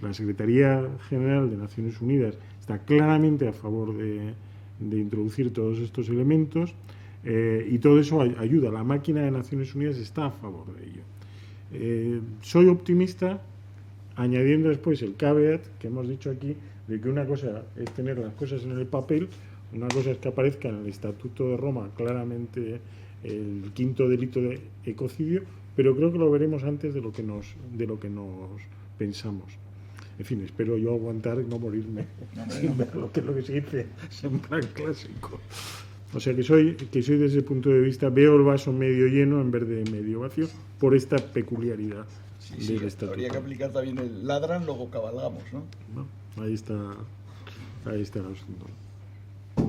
La Secretaría General de Naciones Unidas está claramente a favor de introducir todos estos elementos y todo eso ayuda. La máquina de Naciones Unidas está a favor de ello. Soy optimista, añadiendo después el caveat que hemos dicho aquí, de que una cosa es tener las cosas en el papel, una cosa es que aparezca en el Estatuto de Roma claramente el quinto delito de ecocidio, pero creo que lo veremos antes de lo que nos pensamos. En fin, espero yo aguantar y no morirme sin ver lo que se dice en plan clásico. O sea que soy desde ese punto de vista, veo el vaso medio lleno en vez de medio vacío por esta peculiaridad del estatuto. Habría que aplicar también el ladran, luego cabalgamos, ¿no? Ahí está el asunto.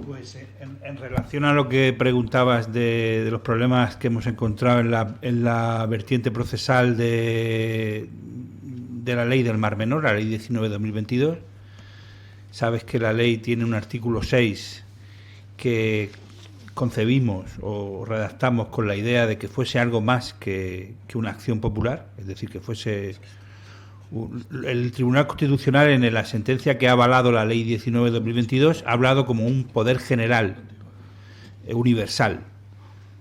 Pues en relación a lo que preguntabas de los problemas que hemos encontrado en la vertiente procesal de la ley del Mar Menor, la ley 19/2022, sabes que la ley tiene un artículo 6 que concebimos o redactamos con la idea de que fuese algo más que una acción popular, es decir, que fuese el Tribunal Constitucional, en la sentencia que ha avalado la ley 19/2022, ha hablado como un poder general universal.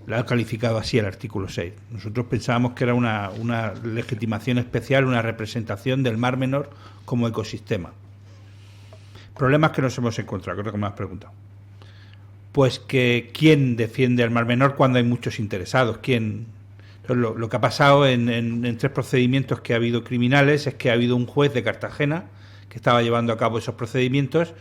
La ha calificado así el artículo 6. Nosotros pensábamos que era una legitimación especial, una representación del Mar Menor como ecosistema. Problemas que nos hemos encontrado, creo que me has preguntado. Pues que ¿quién defiende al Mar Menor cuando hay muchos interesados? ¿Quién? Lo que ha pasado en 3 procedimientos que ha habido criminales es que ha habido un juez de Cartagena que estaba llevando a cabo esos procedimientos,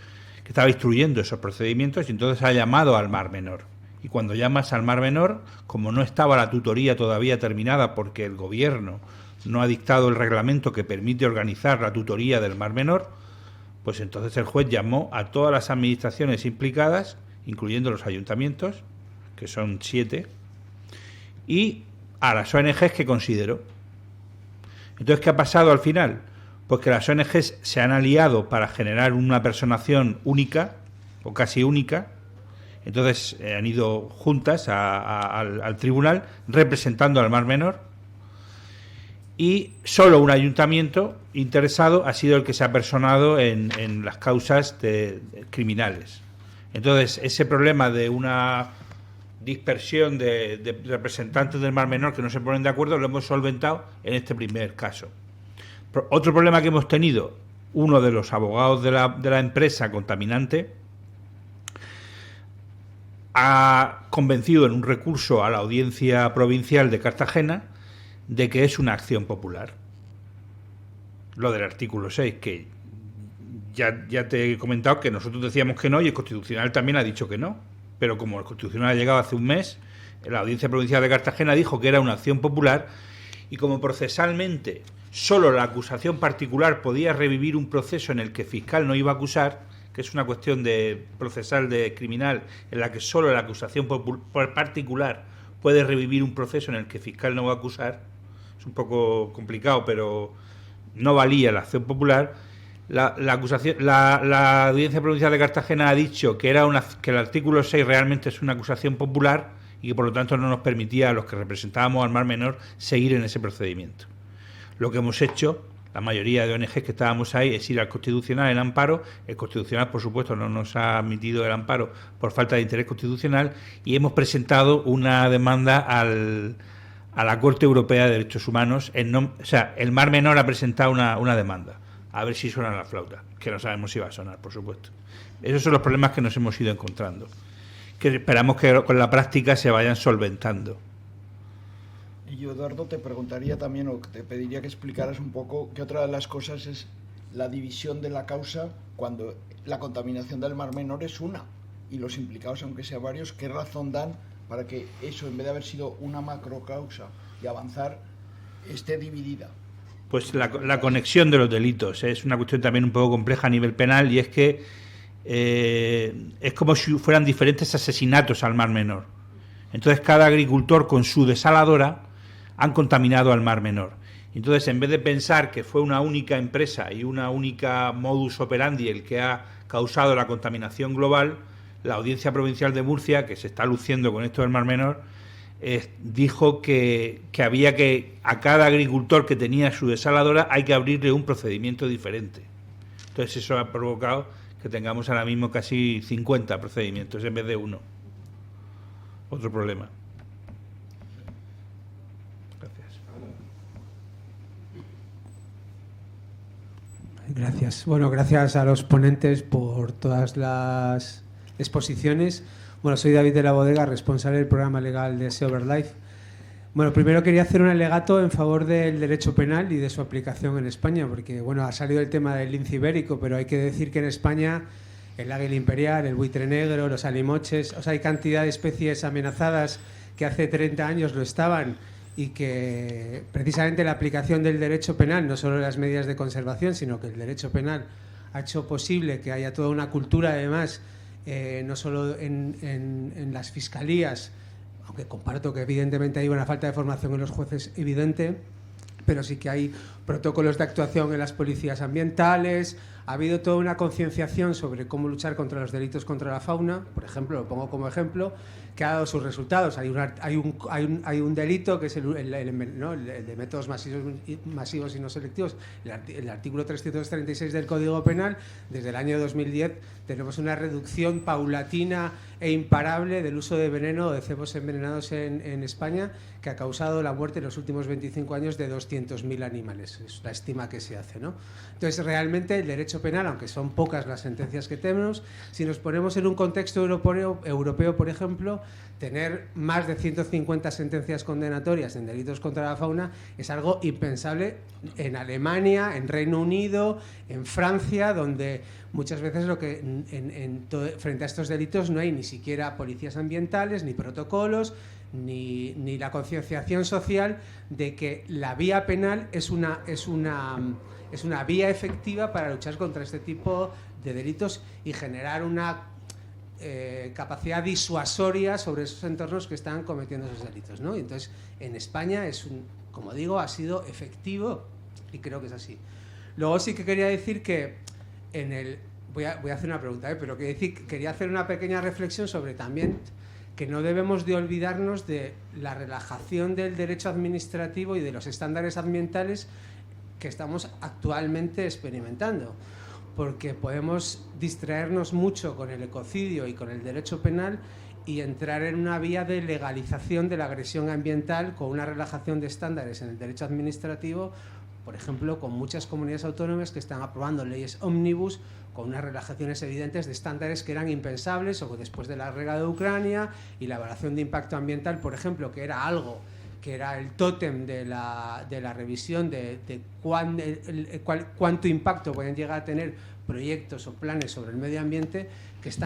que estaba instruyendo esos procedimientos, y entonces ha llamado al Mar Menor. Y cuando llamas al Mar Menor, como no estaba la tutoría todavía terminada porque el gobierno no ha dictado el reglamento que permite organizar la tutoría del Mar Menor, pues entonces el juez llamó a todas las administraciones implicadas, incluyendo los ayuntamientos, que son 7, y a las ONGs que consideró. Entonces, ¿qué ha pasado al final? Pues que las ONGs se han aliado para generar una personación única, o casi única. Entonces han ido juntas al tribunal representando al Mar Menor, y solo un ayuntamiento interesado ha sido el que se ha personado en las causas criminales. Entonces, ese problema de una dispersión de representantes del Mar Menor que no se ponen de acuerdo lo hemos solventado en este primer caso. Otro problema que hemos tenido, uno de los abogados de la empresa contaminante ha convencido en un recurso a la Audiencia Provincial de Cartagena de que es una acción popular. Lo del artículo 6, que ya te he comentado que nosotros decíamos que no y el Constitucional también ha dicho que no. Pero como el Constitucional ha llegado hace un mes, la Audiencia Provincial de Cartagena dijo que era una acción popular, y como procesalmente solo la acusación particular podía revivir un proceso en el que el fiscal no iba a acusar, que es una cuestión de procesal de criminal en la que solo la acusación particular puede revivir un proceso en el que el fiscal no va a acusar, es un poco complicado, pero no valía la acción popular. La Audiencia Provincial de Cartagena ha dicho que que el artículo 6 realmente es una acusación popular y que por lo tanto no nos permitía a los que representábamos al Mar Menor seguir en ese procedimiento. Lo que hemos hecho, la mayoría de ONGs que estábamos ahí, es ir al Constitucional en amparo. El Constitucional, por supuesto, no nos ha admitido el amparo por falta de interés constitucional, y hemos presentado una demanda a la Corte Europea de Derechos Humanos. El Mar Menor ha presentado una demanda. A ver si suena la flauta, que no sabemos si va a sonar, por supuesto. Esos son los problemas que nos hemos ido encontrando, que esperamos que con la práctica se vayan solventando. Y yo, Eduardo, te preguntaría también, o te pediría que explicaras un poco que otra de las cosas es la división de la causa cuando la contaminación del Mar Menor es una, y los implicados, aunque sean varios, ¿qué razón dan para que eso, en vez de haber sido una macrocausa y avanzar, esté dividida? Pues la conexión de los delitos es una cuestión también un poco compleja a nivel penal, y es que es como si fueran diferentes asesinatos al Mar Menor. Entonces cada agricultor con su desaladora han contaminado al Mar Menor. Entonces, en vez de pensar que fue una única empresa y una única modus operandi el que ha causado la contaminación global, la Audiencia Provincial de Murcia, que se está luciendo con esto del Mar Menor, dijo que había que, a cada agricultor que tenía su desaladora, hay que abrirle un procedimiento diferente. Entonces, eso ha provocado que tengamos ahora mismo casi 50 procedimientos en vez de uno. Otro problema. Gracias. Bueno, gracias a los ponentes por todas las exposiciones. Bueno, soy David de la Bodega, responsable del programa legal de SeoverLife. Bueno, primero quería hacer un alegato en favor del derecho penal y de su aplicación en España, porque bueno, ha salido el tema del lince ibérico, pero hay que decir que en España el águila imperial, el buitre negro, los alimoches, o sea, hay cantidad de especies amenazadas que hace 30 años lo estaban, y que precisamente la aplicación del derecho penal, no solo las medidas de conservación, sino que el derecho penal ha hecho posible que haya toda una cultura, además, no solo en las fiscalías, aunque comparto que evidentemente hay una falta de formación en los jueces evidente, pero sí que hay protocolos de actuación en las policías ambientales. Ha habido toda una concienciación sobre cómo luchar contra los delitos contra la fauna, por ejemplo, lo pongo como ejemplo, que ha dado sus resultados. Hay un delito que es el de métodos masivos y no selectivos, el artículo 336 del Código Penal. Desde el año 2010 tenemos una reducción paulatina e imparable del uso de veneno o de cebos envenenados en España, que ha causado la muerte en los últimos 25 años de 200.000 animales. Es la estima que se hace, ¿no? Entonces, realmente el derecho penal, aunque son pocas las sentencias que tenemos, si nos ponemos en un contexto europeo, por ejemplo, tener más de 150 sentencias condenatorias en delitos contra la fauna es algo impensable en Alemania, en Reino Unido, en Francia, donde muchas veces frente a estos delitos no hay ni siquiera policías ambientales, ni protocolos, ni la concienciación social de que la vía penal es una vía efectiva para luchar contra este tipo de delitos y generar una capacidad disuasoria sobre esos entornos que están cometiendo esos delitos, ¿no? Y entonces, en España como digo, ha sido efectivo y creo que es así. Luego sí que quería decir que voy a hacer una pregunta, pero quería hacer una pequeña reflexión sobre también que no debemos de olvidarnos de la relajación del derecho administrativo y de los estándares ambientales que estamos actualmente experimentando, porque podemos distraernos mucho con el ecocidio y con el derecho penal y entrar en una vía de legalización de la agresión ambiental con una relajación de estándares en el derecho administrativo, por ejemplo, con muchas comunidades autónomas que están aprobando leyes ómnibus con unas relajaciones evidentes de estándares que eran impensables, o después de la guerra de Ucrania y la evaluación de impacto ambiental, por ejemplo, que era algo que era el tótem de la revisión de cuánto impacto pueden llegar a tener proyectos o planes sobre el medio ambiente, que se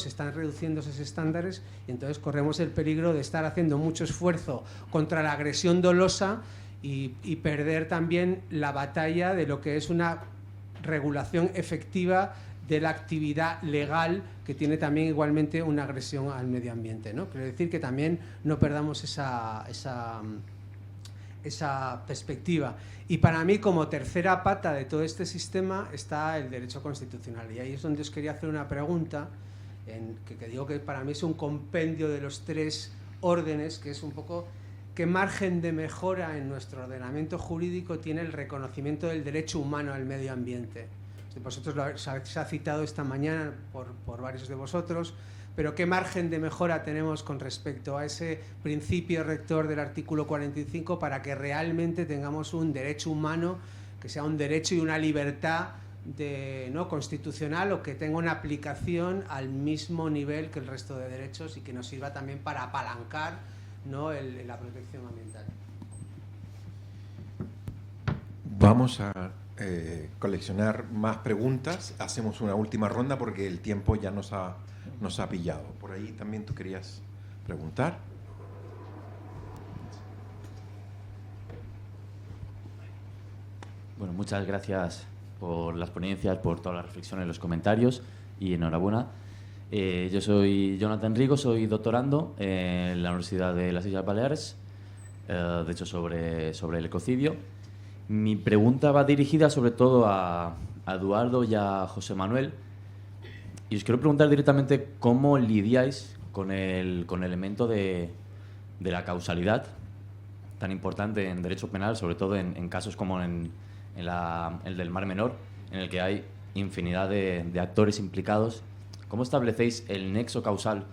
están reduciendo esos estándares, y entonces corremos el peligro de estar haciendo mucho esfuerzo contra la agresión dolosa y perder también la batalla de lo que es una regulación efectiva de la actividad legal, que tiene también igualmente una agresión al medio ambiente, ¿no? Quiero decir que también no perdamos esa perspectiva. Y para mí, como tercera pata de todo este sistema, está el derecho constitucional. Y ahí es donde os quería hacer una pregunta, que digo que para mí es un compendio de los tres órdenes, que es un poco qué margen de mejora en nuestro ordenamiento jurídico tiene el reconocimiento del derecho humano al medio ambiente. Vosotros se ha citado esta mañana por varios de vosotros, pero ¿qué margen de mejora tenemos con respecto a ese principio rector del artículo 45 para que realmente tengamos un derecho humano que sea un derecho y una libertad constitucional, o que tenga una aplicación al mismo nivel que el resto de derechos y que nos sirva también para apalancar, ¿no?, la protección ambiental? Vamos a coleccionar más preguntas. Hacemos una última ronda porque el tiempo ya nos ha pillado. Por ahí también tú querías preguntar. Bueno, muchas gracias por las ponencias, por todas las reflexiones, los comentarios, y enhorabuena. Yo soy Jonathan Rigo, soy doctorando en la Universidad de las Islas Baleares. de hecho, sobre el ecocidio. Mi pregunta va dirigida sobre todo a Eduardo y a José Manuel. Y os quiero preguntar directamente cómo lidiáis con el elemento de la causalidad, tan importante en derecho penal, sobre todo en casos como el del Mar Menor, en el que hay infinidad de actores implicados. ¿Cómo establecéis el nexo causal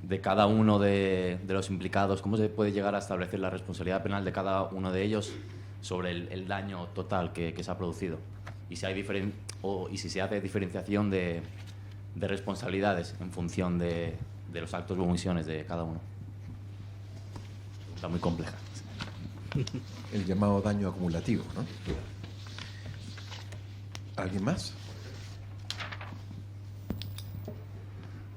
de cada uno de los implicados? ¿Cómo se puede llegar a establecer la responsabilidad penal de cada uno de ellos sobre el daño total que se ha producido? Y si se hace diferenciación de responsabilidades en función de los actos o omisiones de cada uno. Está muy compleja. El llamado daño acumulativo, ¿no? ¿Alguien más?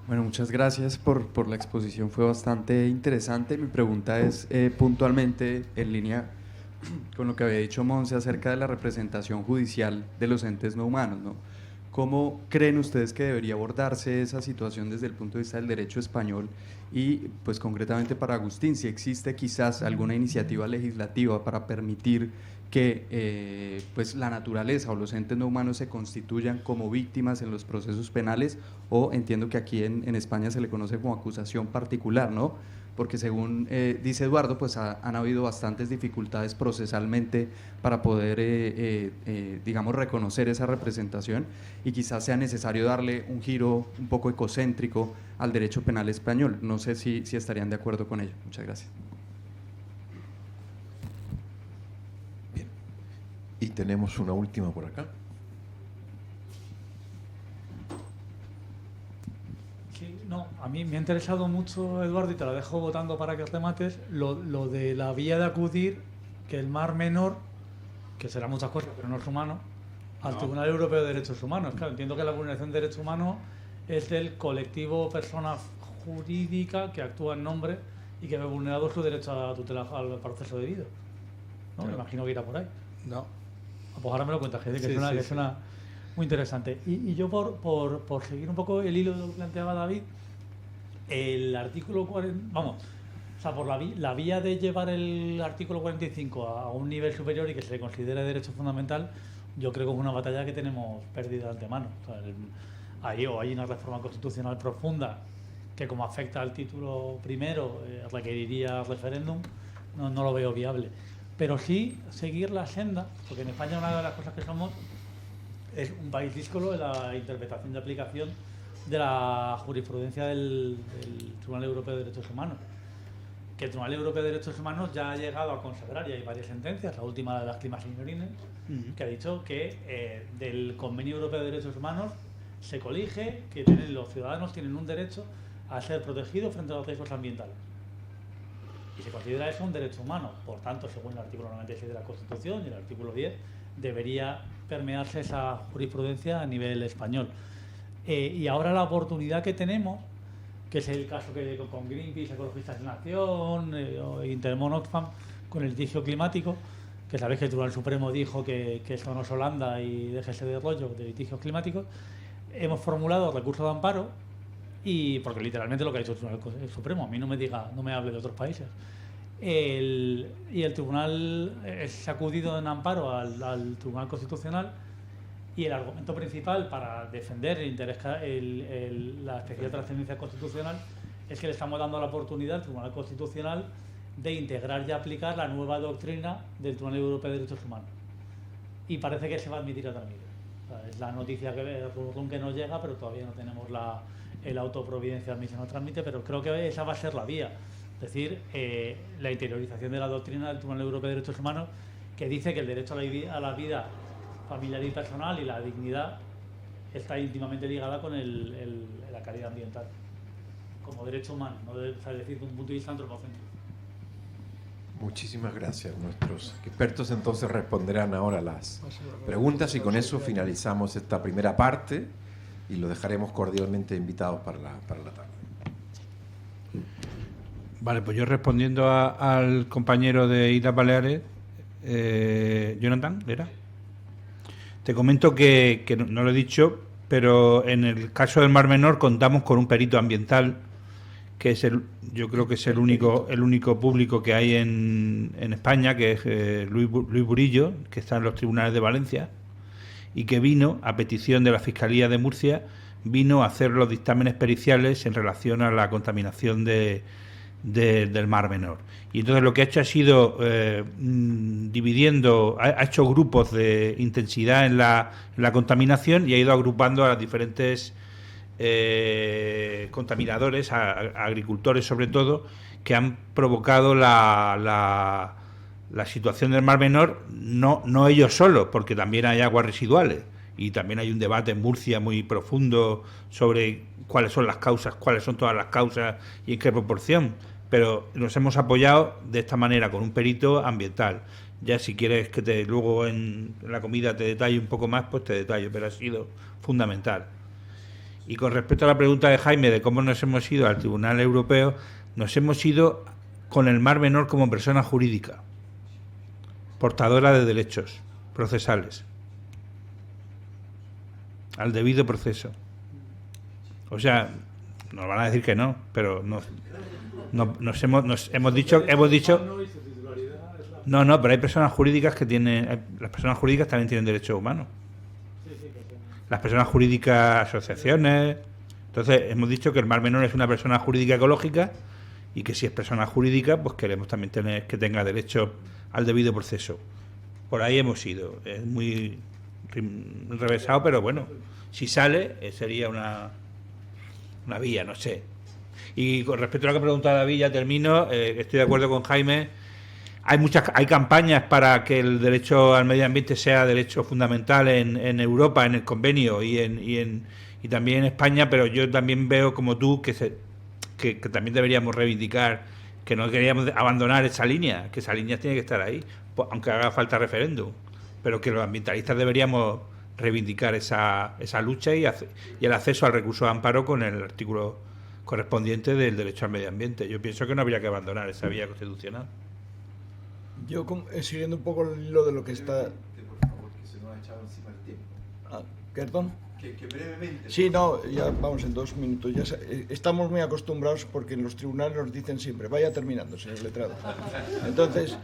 Bueno, muchas gracias por la exposición, fue bastante interesante. Mi pregunta es puntualmente en línea con lo que había dicho Monse acerca de la representación judicial de los entes no humanos, ¿no? ¿Cómo creen ustedes que debería abordarse esa situación desde el punto de vista del derecho español? Y pues concretamente para Agustín, si existe quizás alguna iniciativa legislativa para permitir que pues la naturaleza o los entes no humanos se constituyan como víctimas en los procesos penales, o entiendo que aquí en España se le conoce como acusación particular, ¿no? Porque según dice Eduardo, pues han habido bastantes dificultades procesalmente para poder, digamos, reconocer esa representación, y quizás sea necesario darle un giro un poco ecocéntrico al derecho penal español. No sé si estarían de acuerdo con ello. Muchas gracias. Bien. Y tenemos una última por acá. No, a mí me ha interesado mucho, Eduardo, y te lo dejo votando para que te mates, lo de la vía de acudir, que el Mar Menor, que será muchas cosas, pero no es humano, al Tribunal Europeo de Derechos Humanos. Claro, entiendo que la vulneración de derechos humanos es del colectivo persona jurídica que actúa en nombre y que ve vulnerado su derecho a tutela al proceso debido, ¿no? Me imagino que irá por ahí. No. Pues ahora me lo cuentas, que suena muy interesante. Y yo, por seguir un poco el hilo de lo que planteaba David, el artículo 40, por la vía de llevar el artículo 45 a un nivel superior y que se le considere derecho fundamental, yo creo que es una batalla que tenemos perdida de antemano. O sea, hay una reforma constitucional profunda que, como afecta al título primero, requeriría referéndum. No lo veo viable. Pero sí seguir la senda, porque en España una de las cosas que somos es un país díscolo en la interpretación de aplicación de la jurisprudencia del Tribunal Europeo de Derechos Humanos, que el Tribunal Europeo de Derechos Humanos ya ha llegado a consagrar, y hay varias sentencias, la última de las Clima Signorines, que ha dicho que del Convenio Europeo de Derechos Humanos se colige que los ciudadanos tienen un derecho a ser protegidos frente a los riesgos ambientales. Y se considera eso un derecho humano. Por tanto, según el artículo 96 de la Constitución y el artículo 10, debería permearse esa jurisprudencia a nivel español. Y ahora la oportunidad que tenemos, que es el caso que con Greenpeace, Ecologistas en Acción, Intermon Oxfam, con el litigio climático, que sabéis que el Tribunal Supremo dijo que esto no es Holanda y déjese de rollo de litigios climáticos, hemos formulado recurso de amparo, y porque literalmente lo que ha dicho el Tribunal Supremo, a mí no me hable de otros países. Y el Tribunal se ha acudido en amparo al Tribunal Constitucional, y el argumento principal para defender la especial trascendencia constitucional es que le estamos dando la oportunidad al Tribunal Constitucional de integrar y aplicar la nueva doctrina del Tribunal Europeo de Derechos Humanos. Y parece que se va a admitir a trámite. O sea, es la noticia que nos llega, pero todavía no tenemos el autoprovidencia de admisión a trámite, pero creo que esa va a ser la vía. Es decir, la interiorización de la doctrina del Tribunal Europeo de Derechos Humanos, que dice que el derecho a la vida familiar y personal y la dignidad está íntimamente ligada con la calidad ambiental como derecho humano, ¿no? Es decir, desde un punto de vista antropocéntrico. Muchísimas gracias. Nuestros expertos entonces responderán ahora las preguntas, y con eso finalizamos esta primera parte y los dejaremos cordialmente invitados para la tarde. Vale, pues yo respondiendo al compañero de Islas Baleares, Jonathan, ¿era? Te comento que no lo he dicho, pero en el caso del Mar Menor contamos con un perito ambiental que es yo creo que es el único público que hay en España, que es Luis Burillo, que está en los tribunales de Valencia, y que vino, a petición de la Fiscalía de Murcia, vino a hacer los dictámenes periciales en relación a la contaminación del Mar Menor. Y entonces lo que ha hecho ha sido dividiendo, ha hecho grupos de intensidad en la contaminación y ha ido agrupando a las diferentes contaminadores, a agricultores sobre todo, que han provocado la situación del Mar Menor, no ellos solos, porque también hay aguas residuales y también hay un debate en Murcia muy profundo sobre cuáles son las causas, cuáles son todas las causas y en qué proporción, pero nos hemos apoyado de esta manera con un perito ambiental. Ya si quieres que luego en la comida te detalle un poco más, pues te detallo, pero ha sido fundamental. Y con respecto a la pregunta de Jaime de cómo nos hemos ido al Tribunal Europeo, nos hemos ido con el Mar Menor como persona jurídica, portadora de derechos procesales, al debido proceso. O sea, nos van a decir que no, pero nos hemos dicho no, pero hay personas jurídicas que tienen, las personas jurídicas también tienen derechos humanos. Las personas jurídicas, asociaciones. Entonces, hemos dicho que el Mar Menor es una persona jurídica ecológica y que si es persona jurídica, pues queremos también tener que tenga derecho al debido proceso. Por ahí hemos ido. Es muy enrevesado, pero bueno, si sale, sería una vía, no sé. Y con respecto a lo que preguntaba David, ya termino. Estoy de acuerdo con Jaime. Hay campañas para que el derecho al medio ambiente sea derecho fundamental en Europa, en el convenio y también en España, pero yo también veo como tú que también deberíamos reivindicar que no queríamos abandonar esa línea, que esa línea tiene que estar ahí, aunque haga falta referéndum, pero que los ambientalistas deberíamos reivindicar esa lucha y el acceso al recurso de amparo con el artículo correspondiente del derecho al medio ambiente. Yo pienso que no habría que abandonar esa vía constitucional. Yo, siguiendo un poco el hilo de lo que está... Por favor, que se nos ha echado encima el tiempo. ¿Perdón? Que brevemente... Sí, no, ya vamos en 2 minutos. Ya estamos muy acostumbrados porque en los tribunales nos dicen siempre, vaya terminando, señor letrado. Entonces,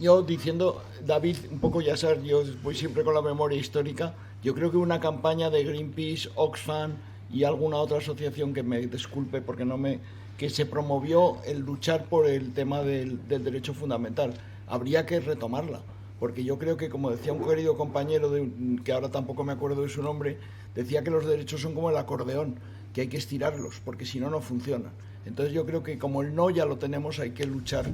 yo diciendo, David, un poco ya sabes, yo voy siempre con la memoria histórica. Yo creo que una campaña de Greenpeace, Oxfam y alguna otra asociación que me disculpe porque que se promovió el luchar por el tema del derecho fundamental. Habría que retomarla, porque yo creo que, como decía un querido compañero, que ahora tampoco me acuerdo de su nombre, decía que los derechos son como el acordeón, que hay que estirarlos, porque si no, no funcionan. Entonces yo creo que como el no ya lo tenemos, hay que luchar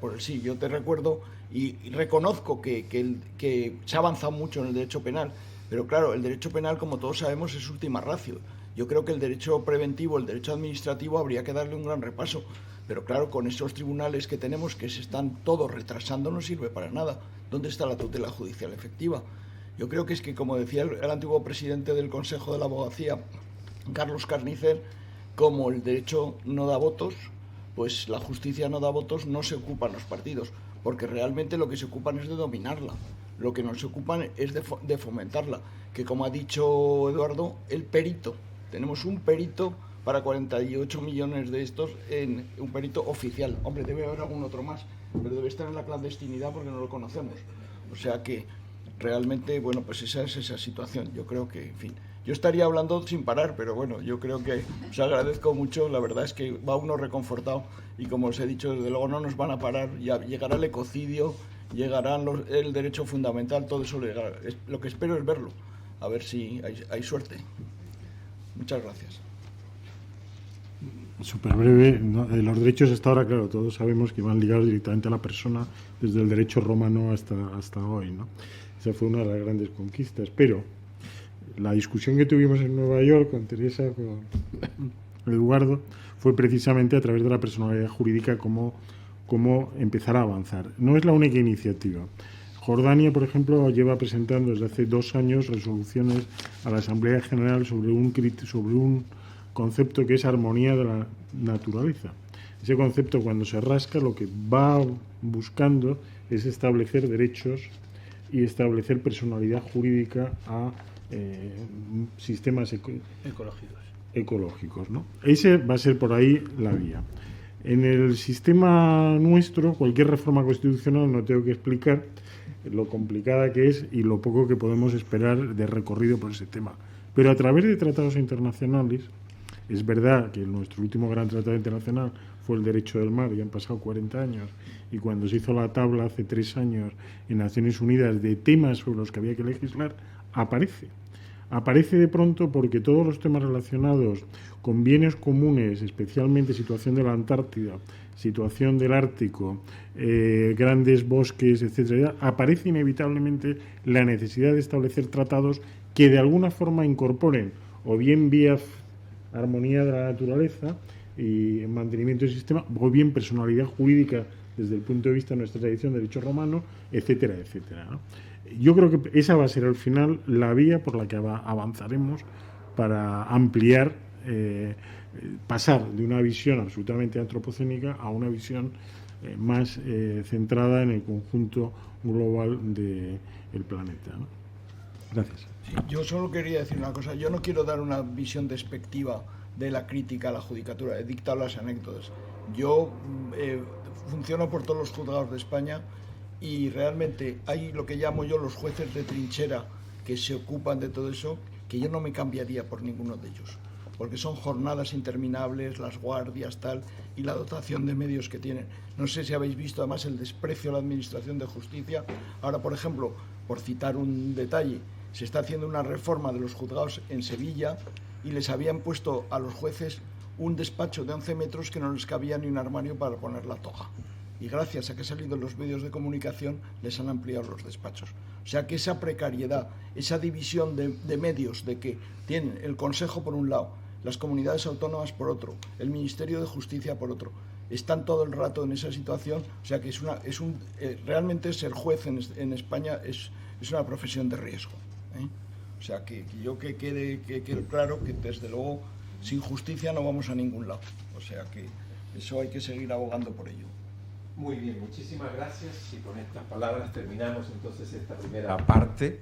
por el sí. Yo te recuerdo y reconozco que se ha avanzado mucho en el derecho penal, pero claro, el derecho penal, como todos sabemos, es última ratio. Yo creo que el derecho preventivo, el derecho administrativo, habría que darle un gran repaso. Pero claro, con esos tribunales que tenemos, que se están todos retrasando, no sirve para nada. ¿Dónde está la tutela judicial efectiva? Yo creo que es que, como decía el antiguo presidente del Consejo de la Abogacía, Carlos Carnicer, como el derecho no da votos, pues la justicia no da votos, no se ocupan los partidos, porque realmente lo que se ocupan es de dominarla. Lo que no se ocupan es de fomentarla. Que, como ha dicho Eduardo, el perito. Tenemos un perito para 48 millones de estos, en un perito oficial. Hombre, debe haber algún otro más, pero debe estar en la clandestinidad porque no lo conocemos. O sea que realmente, bueno, pues esa es esa situación. Yo creo que, en fin, yo estaría hablando sin parar, pero bueno, yo creo que os agradezco mucho. La verdad es que va uno reconfortado y, como os he dicho, desde luego no nos van a parar. Ya llegará el ecocidio, llegará el derecho fundamental, todo eso llegará. Lo que espero es verlo, a ver si hay suerte. Muchas gracias. Súper breve. Los derechos hasta ahora, claro, todos sabemos que van ligados directamente a la persona desde el derecho romano hasta hoy, ¿no? Esa fue una de las grandes conquistas. Pero la discusión que tuvimos en Nueva York con Teresa, con Eduardo, fue precisamente a través de la personalidad jurídica cómo empezar a avanzar. No es la única iniciativa. Jordania, por ejemplo, lleva presentando desde hace 2 años resoluciones a la Asamblea General sobre un concepto que es armonía de la naturaleza. Ese concepto, cuando se rasca, lo que va buscando es establecer derechos y establecer personalidad jurídica a sistemas ecológicos, ¿no? Ese va a ser por ahí la vía. En el sistema nuestro, cualquier reforma constitucional, no tengo que explicar lo complicada que es y lo poco que podemos esperar de recorrido por ese tema. Pero a través de tratados internacionales, es verdad que nuestro último gran tratado internacional fue el derecho del mar, y han pasado 40 años, y cuando se hizo la tabla hace 3 años en Naciones Unidas de temas sobre los que había que legislar, aparece de pronto porque todos los temas relacionados con bienes comunes, especialmente situación de la Antártida, situación del Ártico, grandes bosques, etcétera, aparece inevitablemente la necesidad de establecer tratados que de alguna forma incorporen, o bien vía armonía de la naturaleza y mantenimiento del sistema, o bien personalidad jurídica desde el punto de vista de nuestra tradición de derecho romano, etcétera, etcétera, ¿no? Yo creo que esa va a ser al final la vía por la que avanzaremos para ampliar, pasar de una visión absolutamente antropocénica a una visión más centrada en el conjunto global del planeta, ¿no? Gracias. Sí, yo solo quería decir una cosa. Yo no quiero dar una visión despectiva de la crítica a la judicatura. He dictado las anécdotas. Yo funciono por todos los juzgados de España y realmente hay lo que llamo yo los jueces de trinchera que se ocupan de todo eso, que yo no me cambiaría por ninguno de ellos, porque son jornadas interminables, las guardias, tal, y la dotación de medios que tienen. No sé si habéis visto además el desprecio a la administración de justicia. Ahora, por ejemplo, por citar un detalle, se está haciendo una reforma de los juzgados en Sevilla y les habían puesto a los jueces un despacho de 11 metros que no les cabía ni un armario para poner la toga. Y gracias a que han salido los medios de comunicación, les han ampliado los despachos. O sea que esa precariedad, esa división de medios, de que tienen el Consejo por un lado, las comunidades autónomas por otro, el Ministerio de Justicia por otro, están todo el rato en esa situación. O sea que realmente ser juez en España es una profesión de riesgo, ¿eh? O sea que quede claro que desde luego sin justicia no vamos a ningún lado. O sea que eso hay que seguir abogando por ello. Muy bien, muchísimas gracias y con estas palabras terminamos entonces esta primera parte.